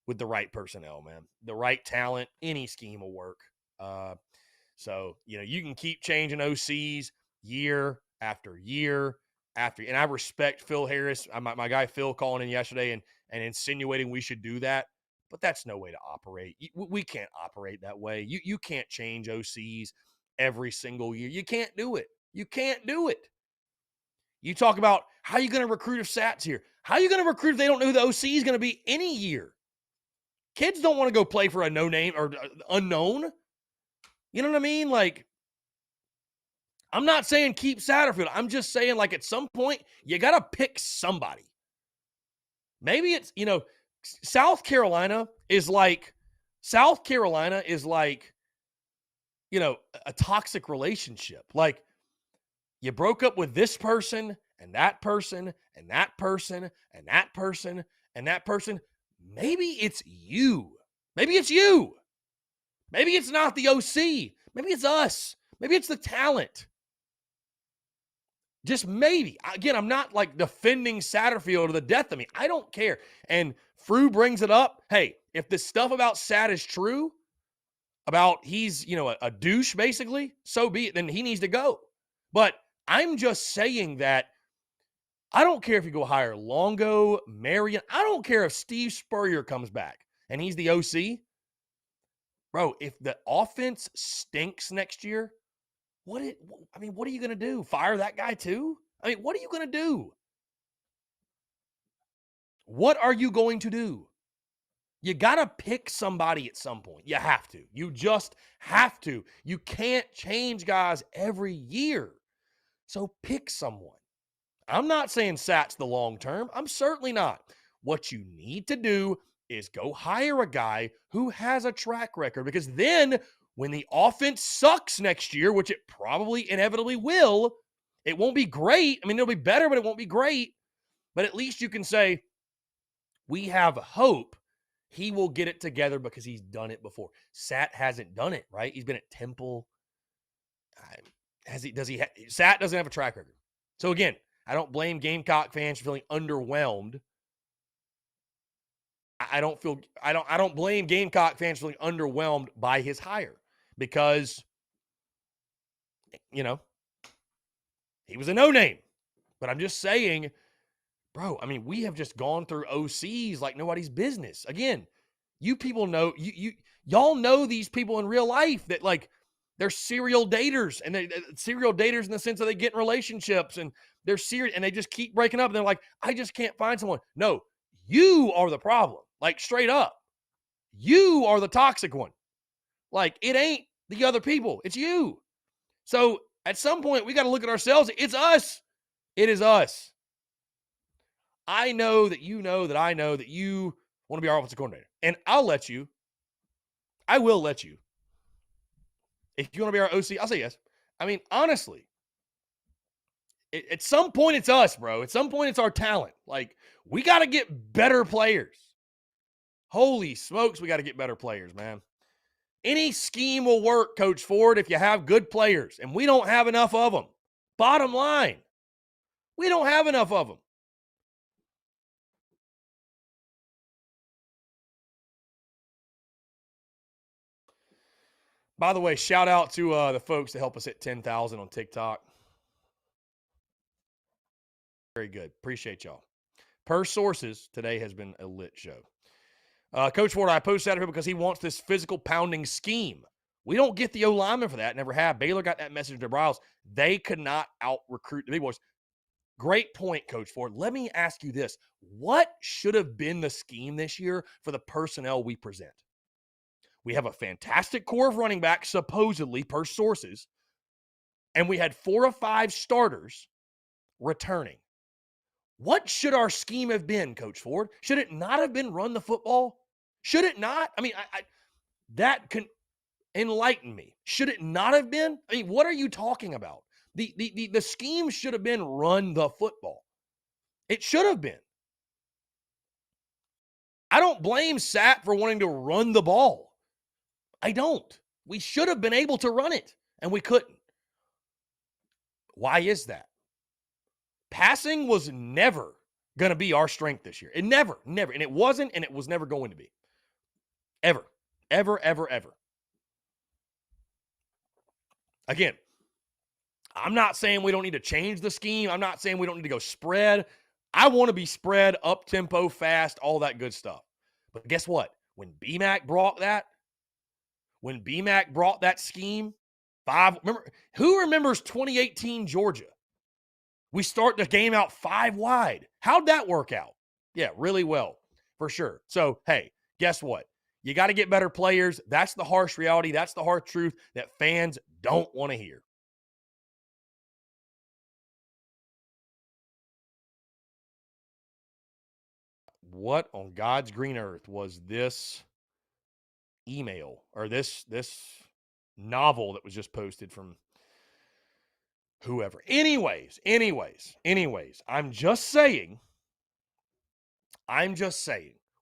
with the right personnel, man. The right talent, any scheme will work. So, you know, you can keep changing OCs year after year after. And I respect Phil Harris, my guy Phil calling in yesterday and insinuating we should do that. But that's no way to operate. We can't operate that way. You can't change OCs every single year. You can't do it. You can't do it. You talk about how you going to recruit if Sat's here. How are you going to recruit if they don't know who the OC is going to be any year? Kids don't want to go play for a no-name or unknown. You know what I mean? Like, I'm not saying keep Satterfield. I'm just saying, like, at some point, you got to pick somebody. Maybe it's, South Carolina is like, a toxic relationship. Like, you broke up with this person and that person and that person and that person and that person. Maybe it's you. Maybe it's you. Maybe it's not the OC. Maybe it's us. Maybe it's the talent. Just maybe. Again, I'm not like defending Satterfield to the death of me. I don't care. And Frew brings it up. Hey, if the stuff about Sat is true, about he's, a douche basically, so be it. Then he needs to go. But I'm just saying that I don't care if you go hire Longo, Marion. I don't care if Steve Spurrier comes back and he's the OC. Bro, if the offense stinks next year, what are you going to do? Fire that guy too? What are you going to do? What are you going to do? You got to pick somebody at some point. You have to. You just have to. You can't change guys every year. So pick someone. I'm not saying Sat's the long term. I'm certainly not. What you need to do is go hire a guy who has a track record, because then when the offense sucks next year, which it probably inevitably will, it won't be great. It'll be better, but it won't be great. But at least you can say, we have hope he will get it together because he's done it before. Sat hasn't done it, right? He's been at Temple. Sat doesn't have a track record. So again, I don't blame Gamecock fans for feeling underwhelmed. I don't blame Gamecock fans for feeling underwhelmed by his hire, because, he was a no-name. But I'm just saying, bro, we have just gone through OCs like nobody's business. Again, you people know, y'all know these people in real life that, like, they're serial daters, and they're serial daters in the sense that they get in relationships and they're serious and they just keep breaking up. And they're like, I just can't find someone. No, you are the problem. Like, straight up, you are the toxic one. Like, it ain't the other people. It's you. So at some point we got to look at ourselves. It's us. It is us. I know that you know that I know that you want to be our offensive coordinator. And I will let you. If you want to be our OC, I'll say yes. Honestly, at some point it's us, bro. At some point it's our talent. Like, we got to get better players. Holy smokes, we got to get better players, man. Any scheme will work, Coach Ford, if you have good players. And we don't have enough of them. Bottom line, we don't have enough of them. By the way, shout out to the folks that help us hit 10,000 on TikTok. Very good. Appreciate y'all. Per sources, today has been a lit show. Coach Ford, I posted that here because he wants this physical pounding scheme. We don't get the O-lineman for that. Never have. Baylor got that message to Bryles. They could not out-recruit the big boys. Great point, Coach Ford. Let me ask you this. What should have been the scheme this year for the personnel we present? We have a fantastic core of running backs, supposedly, per sources, and we had 4 of 5 starters returning. What should our scheme have been, Coach Ford? Should it not have been run the football? Should it not? That can enlighten me. Should it not have been? What are you talking about? The scheme should have been run the football. It should have been. I don't blame Sat for wanting to run the ball. I don't. We should have been able to run it, and we couldn't. Why is that? Passing was never going to be our strength this year. It never. And it wasn't, and it was never going to be. Ever. Again, I'm not saying we don't need to change the scheme. I'm not saying we don't need to go spread. I want to be spread, up-tempo, fast, all that good stuff. But guess what? When BMAC brought that scheme, who remembers 2018 Georgia? We start the game out 5 wide. How'd that work out? Yeah, really well, for sure. So, hey, guess what? You got to get better players. That's the harsh reality. That's the hard truth that fans don't want to hear. What on God's green earth was this email or this novel that was just posted from whoever? Anyways, I'm just saying,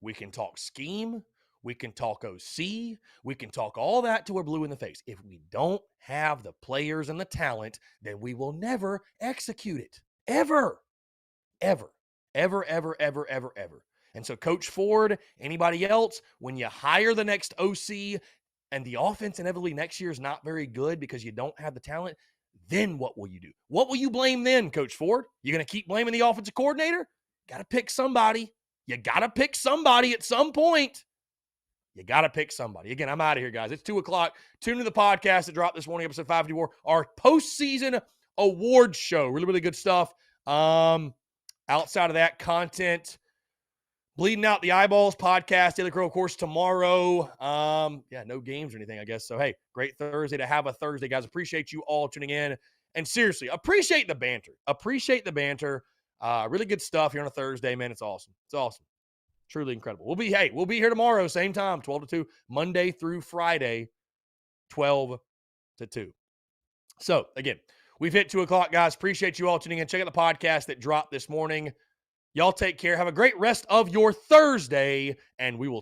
we can talk scheme, we can talk OC, we can talk all that till we're blue in the face. If we don't have the players and the talent, then we will never execute it. Ever. And so Coach Ford, anybody else, when you hire the next OC and the offense inevitably next year is not very good because you don't have the talent, then what will you do? What will you blame then, Coach Ford? You going to keep blaming the offensive coordinator? Got to pick somebody. You got to pick somebody at some point. You got to pick somebody. Again, I'm out of here, guys. It's 2 o'clock. Tune into the podcast that dropped this morning, episode 554, our postseason awards show. Really, really good stuff. Outside of that content, Bleeding Out the Eyeballs podcast, Daily Crow, of course, tomorrow. No games or anything, I guess. So, hey, great Thursday to have a Thursday, guys. Appreciate you all tuning in. And seriously, appreciate the banter. Really good stuff here on a Thursday, man. It's awesome. Truly incredible. We'll be here tomorrow, same time, 12 to 2, Monday through Friday, 12 to 2. So, again, we've hit 2 o'clock, guys. Appreciate you all tuning in. Check out the podcast that dropped this morning. Y'all take care. Have a great rest of your Thursday, and we will talk.